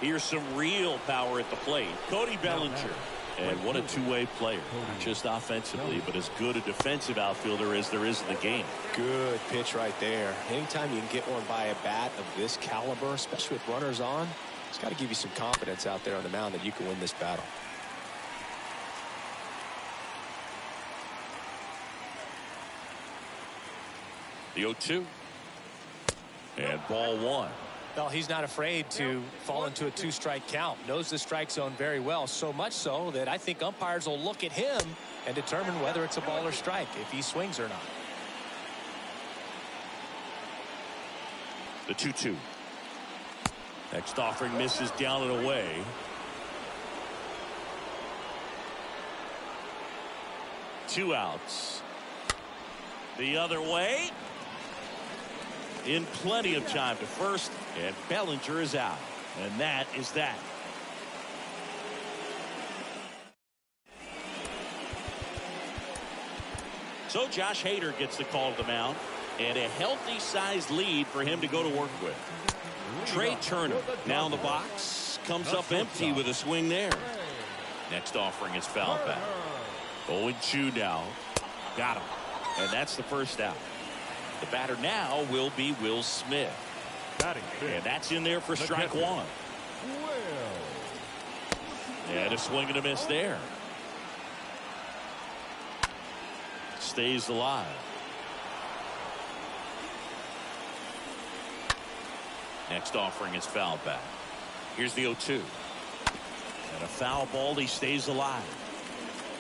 Here's some real power at the plate. Cody Bellinger. And what a two-way player. Not just offensively, but as good a defensive outfielder as there is in the game. Good pitch right there. Anytime you can get one by a bat of this caliber, especially with runners on, it's got to give you some confidence out there on the mound that you can win this battle. The 0-2. And ball one. Well, he's not afraid to fall into a two-strike count. Knows the strike zone very well, so much so that I think umpires will look at him and determine whether it's a ball or strike, if he swings or not. The 2-2. Next offering misses down and away. Two outs. The other way. In plenty of time to first, and Bellinger is out. And that is that. So Josh Hader gets the call to the mound, and a healthy-sized lead for him to go to work with. Trey Turner now in the box, comes up empty with a swing there. Next offering is fouled back. 0-2 now. Got him. And that's the first out. The batter now will be Will Smith. And that's in there for strike one. And a swing and a miss there. Stays alive. Next offering is fouled back. Here's the 0-2. And a foul ball. He stays alive.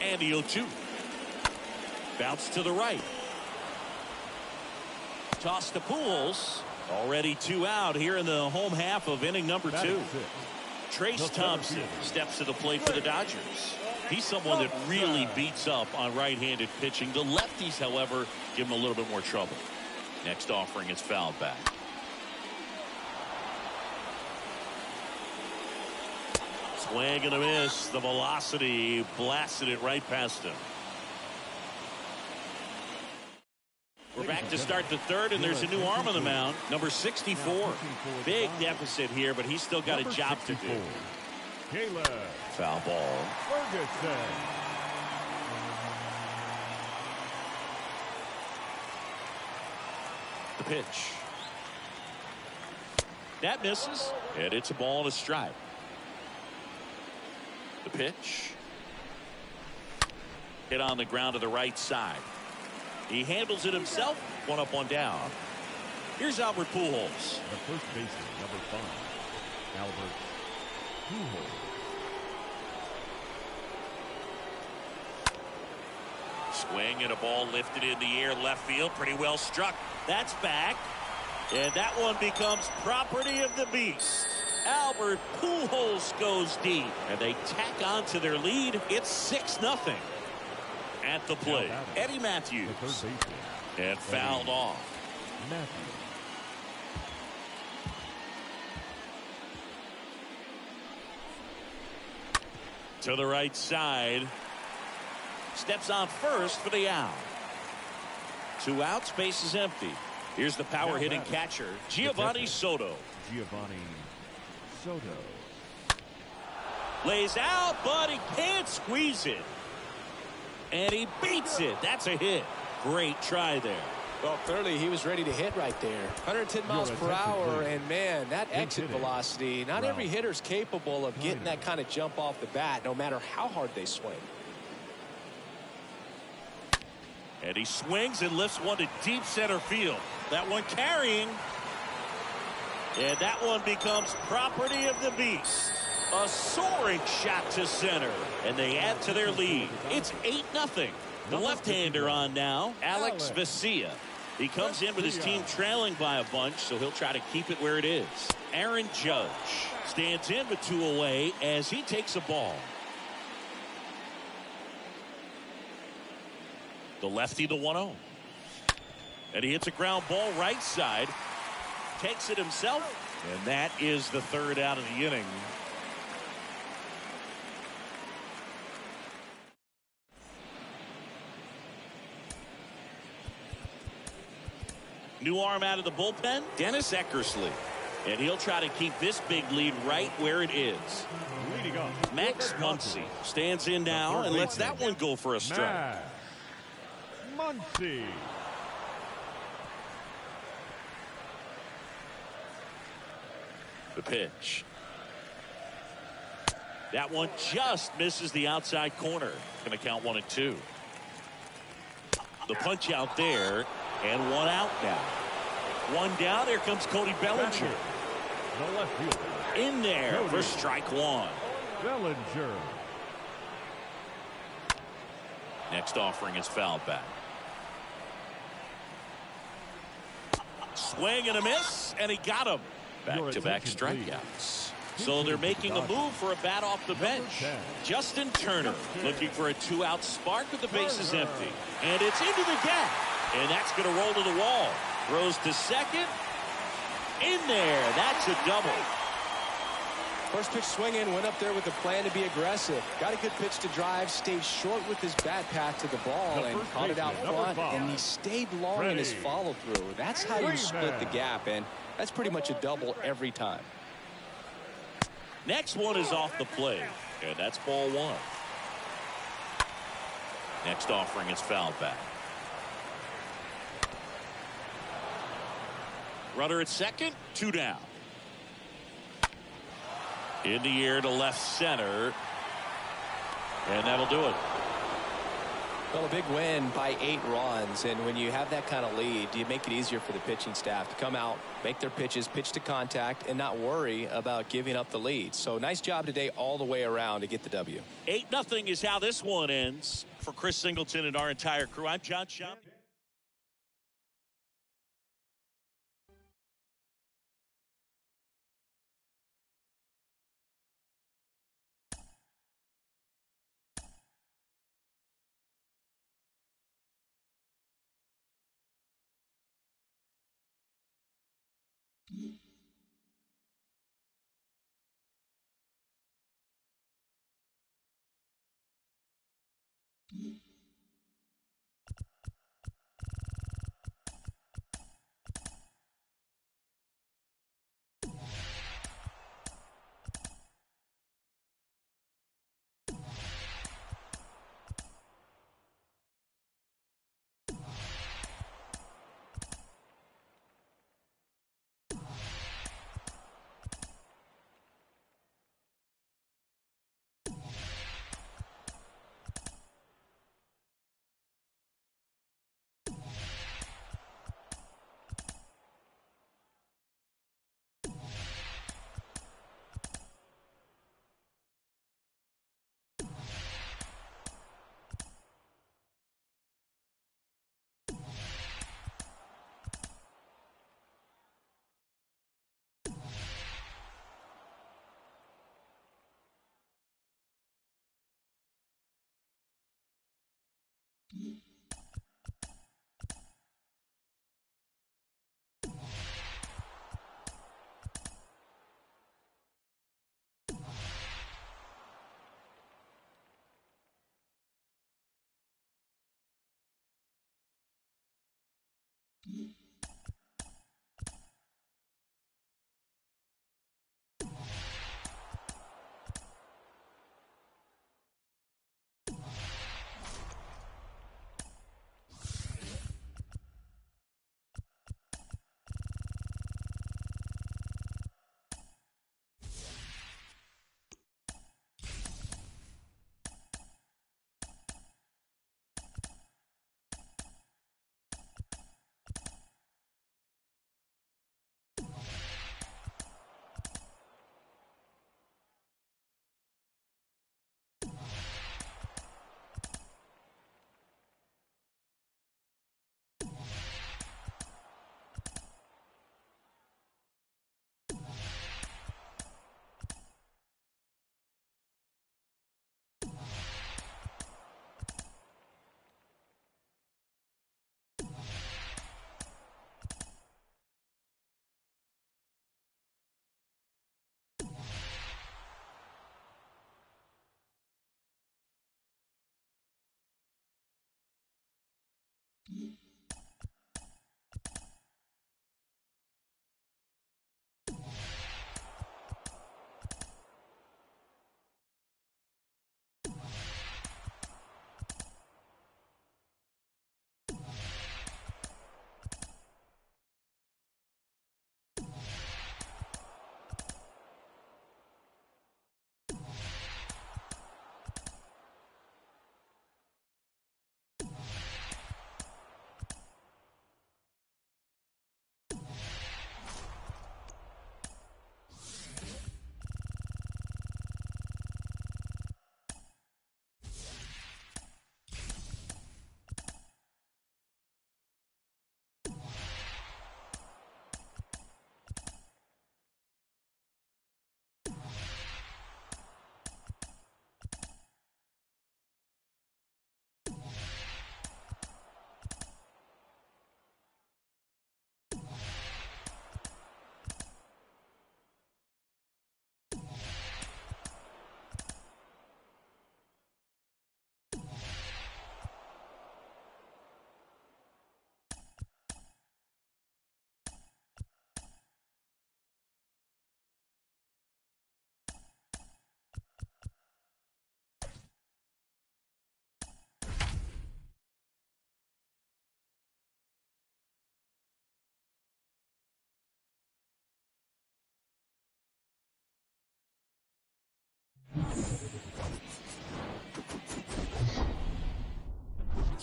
And the 0-2. Bounce to the right. Toss to Pujols. Already two out here in the home half of inning number two. Trace Thompson steps to the plate for the Dodgers. He's someone that really beats up on right-handed pitching. The lefties, however, give him a little bit more trouble. Next offering is fouled back. Swing and a miss. The velocity blasted it right past him. We're back to start the third, and there's a new arm on the mound, number 64. Big deficit here, but he's still got a job to do. Foul ball. The pitch. That misses, and it's a ball and a strike. The pitch. Hit on the ground to the right side. He handles it himself. One up, one down. Here's Albert Pujols. The first baseman, number 5, Albert Pujols. Swing and a ball lifted in the air, left field, pretty well struck. That's back, and that one becomes property of the beast. Albert Pujols goes deep, and they tack on to their lead. It's 6-0. At the plate, Eddie Matthews, and fouled off. To the right side, steps on first for the out. 2 outs, base is empty. Here's the power hitting catcher, Giovanni Soto. Lays out, but he can't squeeze it. And he beats it. That's a hit. Great try there. Well, clearly he was ready to hit right there. 110 miles per hour, and man, that exit velocity, not every hitter's capable of getting that kind of jump off the bat, no matter how hard they swing. And he swings and lifts one to deep center field. That one carrying. And that one becomes property of the beast. A soaring shot to center, and they add to their lead. It's 8-0. The left-hander on now, Alex Vesia. He comes in with his team trailing by a bunch, so he'll try to keep it where it is. Aaron Judge stands in with 2 away as he takes a ball. The lefty, the 1-0. And he hits a ground ball right side. Takes it himself. And that is the 3rd out of the inning. New arm out of the bullpen, Dennis Eckersley. And he'll try to keep this big lead right where it is. Leading up, Max Muncy stands in now and lets that one go for a strike. Muncy. The pitch. That one just misses the outside corner. Going to count 1-2. The punch out there, and 1 out now. 1 down. Here comes Cody Bellinger. The left fielder. In there Cody. for strike 1. Bellinger. Next offering is fouled back. Swing and a miss, and he got him. Back-to-back strikeouts. So they're making a move for a bat off the bench. Justin Turner looking for a 2-out spark with the bases empty. And it's into the gap. And that's going to roll to the wall. Throws to second. In there. That's a double. First pitch swinging, went up there with a plan to be aggressive. Got a good pitch to drive, stayed short with his bat path to the ball, and caught it out front, and he stayed long in his follow-through. That's how you split the gap, and that's pretty much a double every time. Next one is off the plate, and that's ball 1. Next offering is fouled back. Runner at second, 2 down. In the air to left center. And that'll do it. Well, a big win by 8 runs. And when you have that kind of lead, you make it easier for the pitching staff to come out, make their pitches, pitch to contact, and not worry about giving up the lead. So nice job today all the way around to get the W. 8-0 is how this one ends. For Chris Singleton and our entire crew, I'm John Schaub.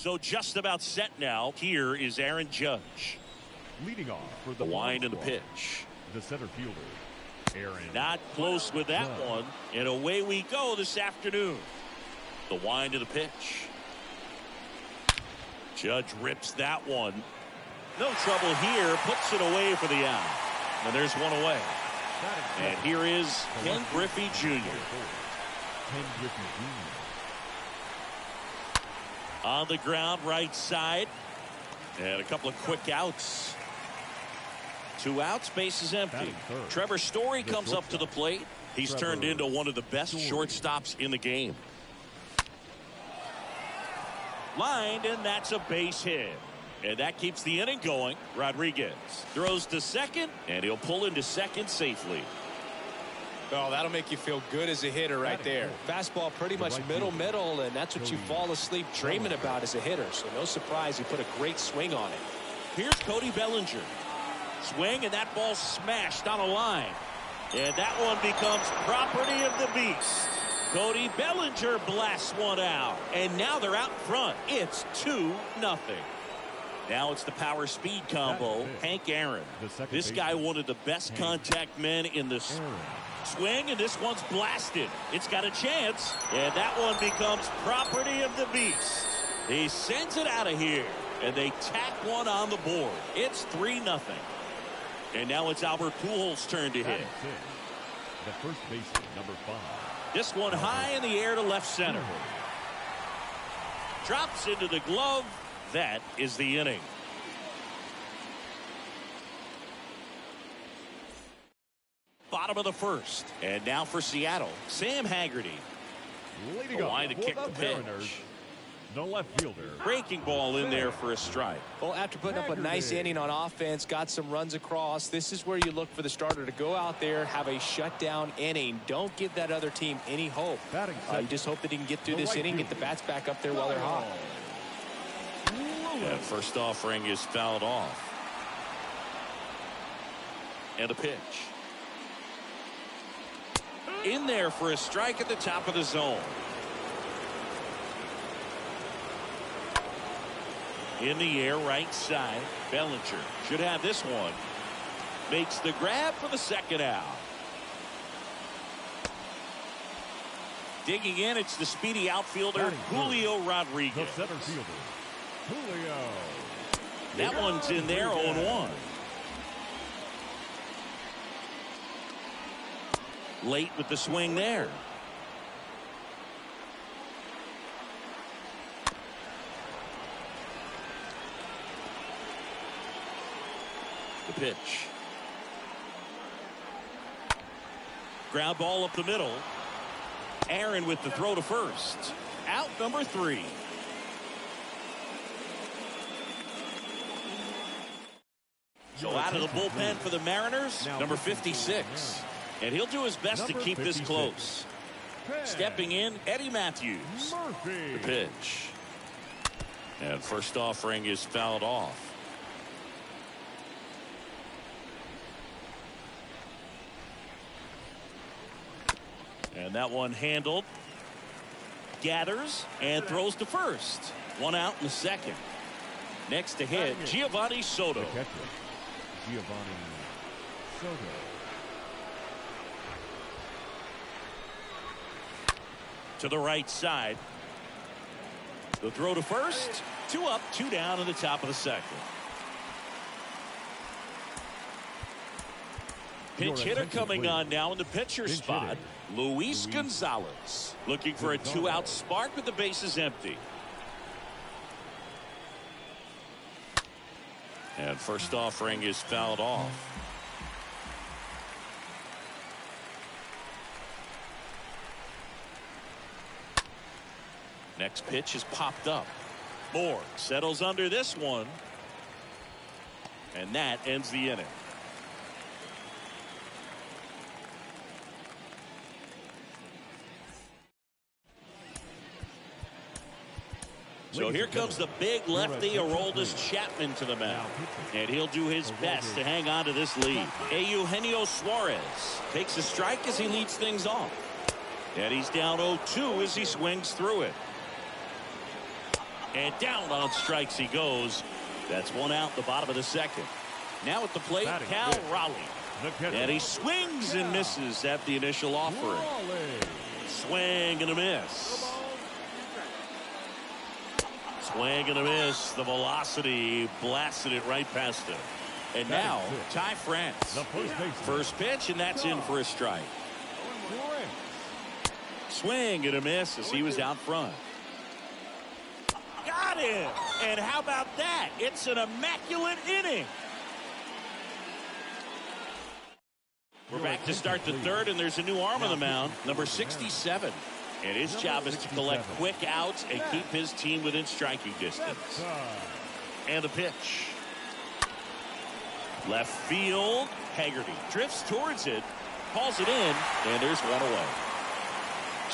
So just about set now. Here is Aaron Judge. Leading off for The wind and the pitch. the center fielder, Aaron. Not close with that one. And away we go this afternoon. The wind of the pitch. Judge rips that one. No trouble here. Puts it away for the out. And there's one away. And here is Ken Griffey Jr. Ken Griffey Jr. On the ground, right side. And a couple of quick outs. 2 outs, base is empty. Trevor Story comes up to the plate. He's turned into one of the best shortstops in the game. Lined, and that's a base hit. And that keeps the inning going. Rodriguez throws to second, and he'll pull into second safely. Well, that'll make you feel good as a hitter right there. Fastball pretty much middle, and that's what you fall asleep dreaming about as a hitter. So no surprise he put a great swing on it. Here's Cody Bellinger. Swing, and that ball smashed on a line. And that one becomes property of the beast. Cody Bellinger blasts one out. And now they're out front. It's 2-0. Now it's the power speed combo. Hank Aaron. This guy one of the best contact men in this swing, and this one's blasted. It's got a chance, and that one becomes property of the beast. He sends it out of here, and they tack one on the board. It's 3-0. And now it's Albert Pujols' turn to hit. The first baseman, number 5. This one high in the air to left center. Drops into the glove. That is the inning. Bottom of the first. And now for Seattle, Sam Haggerty. Leading up Line to kick the pitch. The left fielder. Breaking ball in there for a strike. Well, after putting up a nice inning on offense, got some runs across, this is where you look for the starter to go out there, have a shutdown inning. Don't give that other team any hope. You just hope that he can get through this inning, get the bats back up there while they're hot. That first offering is fouled off. And a pitch. In there for a strike at the top of the zone. In the air, right side. Bellinger should have this one. Makes the grab for the second out. Digging in, it's the speedy outfielder, Julio Rodriguez. The center fielder, Julio. That one's in there, 0-1. Late with the swing there. The pitch. Ground ball up the middle. Aaron with the throw to first. Out number 3. So out of the bullpen for the Mariners, number 56. And he'll do his best to keep this close. Stepping in, Eddie Matthews. The pitch. And first offering is fouled off. And that one handled. Gathers and throws to first. 1 out in the second. Next to hit, Giovanni Soto. Giovanni Soto. To the right side. The throw to first. 2 up, 2 down in the top of the second. Pinch hitter coming on now in the pitcher spot. Luis Gonzalez looking for a 2-out spark with the bases empty. And first offering is fouled off. Next pitch is popped up. Moore settles under this one. And that ends the inning. So here comes the big lefty, Aroldis Chapman, to the mound. And he'll do his best to hang on to this lead. Eugenio Suarez takes a strike as he leads things off. And he's down 0-2 as he swings through it. And down on strikes he goes. That's one out in the bottom of the second. Now at the plate, Cal Raleigh. And he swings and misses at the initial offering. Swing and a miss. Swing and a miss. The velocity blasted it right past him. And now, Ty France. First pitch, and that's in for a strike. Swing and a miss as he was out front. Got him! And how about that? It's an immaculate inning. We're back to start the third, and there's a new arm on the mound, number 67. And his job is to collect quick outs and keep his team within striking distance. And the pitch. Left field. Haggerty drifts towards it, hauls it in, and there's one away.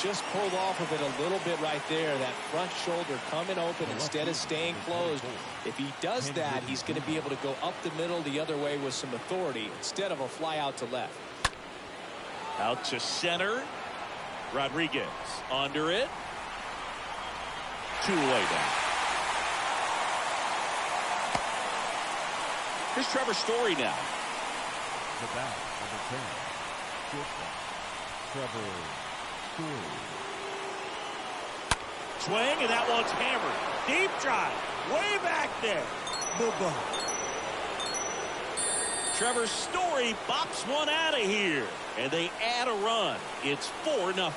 Just pulled off of it a little bit right there. That front shoulder coming open instead of staying closed. If he does that, he's going to be able to go up the middle the other way with some authority instead of a fly out to left. Out to center. Rodriguez under it. 2 away now. Here's Trevor Story now. The bat, number 10, shortstop, Trevor Story. Swing, and that one's hammered. Deep drive. Way back there. Trevor Story bops one out of here. And they add a run. It's 4-0.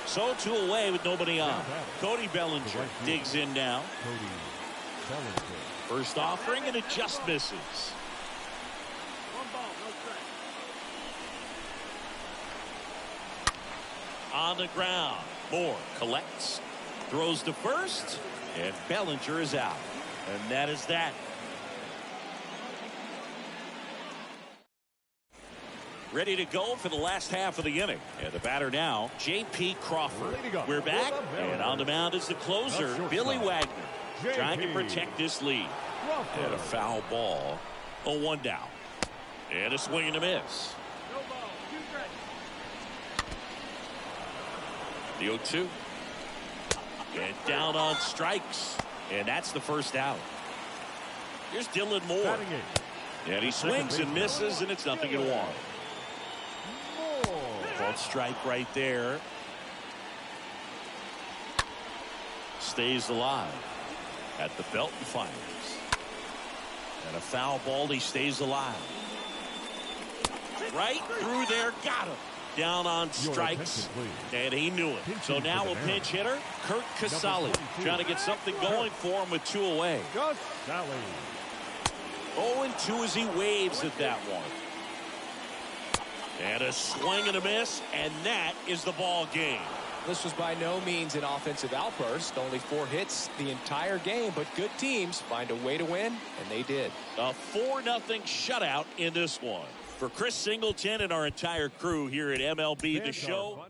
So 2 away with nobody on. Cody Bellinger digs in now. Cody Bellinger. First offering, and it just misses. On the ground. Moore collects. Throws to first. And Bellinger is out. And that is that. Ready to go for the last half of the inning. And the batter now, J.P. Crawford. We're back, and on the mound is the closer, Billy Wagner, trying to protect this lead. And a foul ball. 0-1 down. And a swing and a miss. The 0-2. And down on strikes. And that's the first out. Here's Dylan Moore. And he swings and misses, and it's 0-1. Called strike right there. Stays alive at the belt and fires. And a foul ball. He stays alive. Right through there. Got him. Down on strikes. And he knew it. So now a pinch hitter, Kurt Casale, trying to get something going for him with 2 away. 0-2 as he waves at that one. And a swing and a miss, and that is the ball game. This was by no means an offensive outburst. Only 4 hits the entire game, but good teams find a way to win, and they did. A 4-0 shutout in this one. For Chris Singleton and our entire crew here at MLB The Show.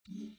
Mm-hmm.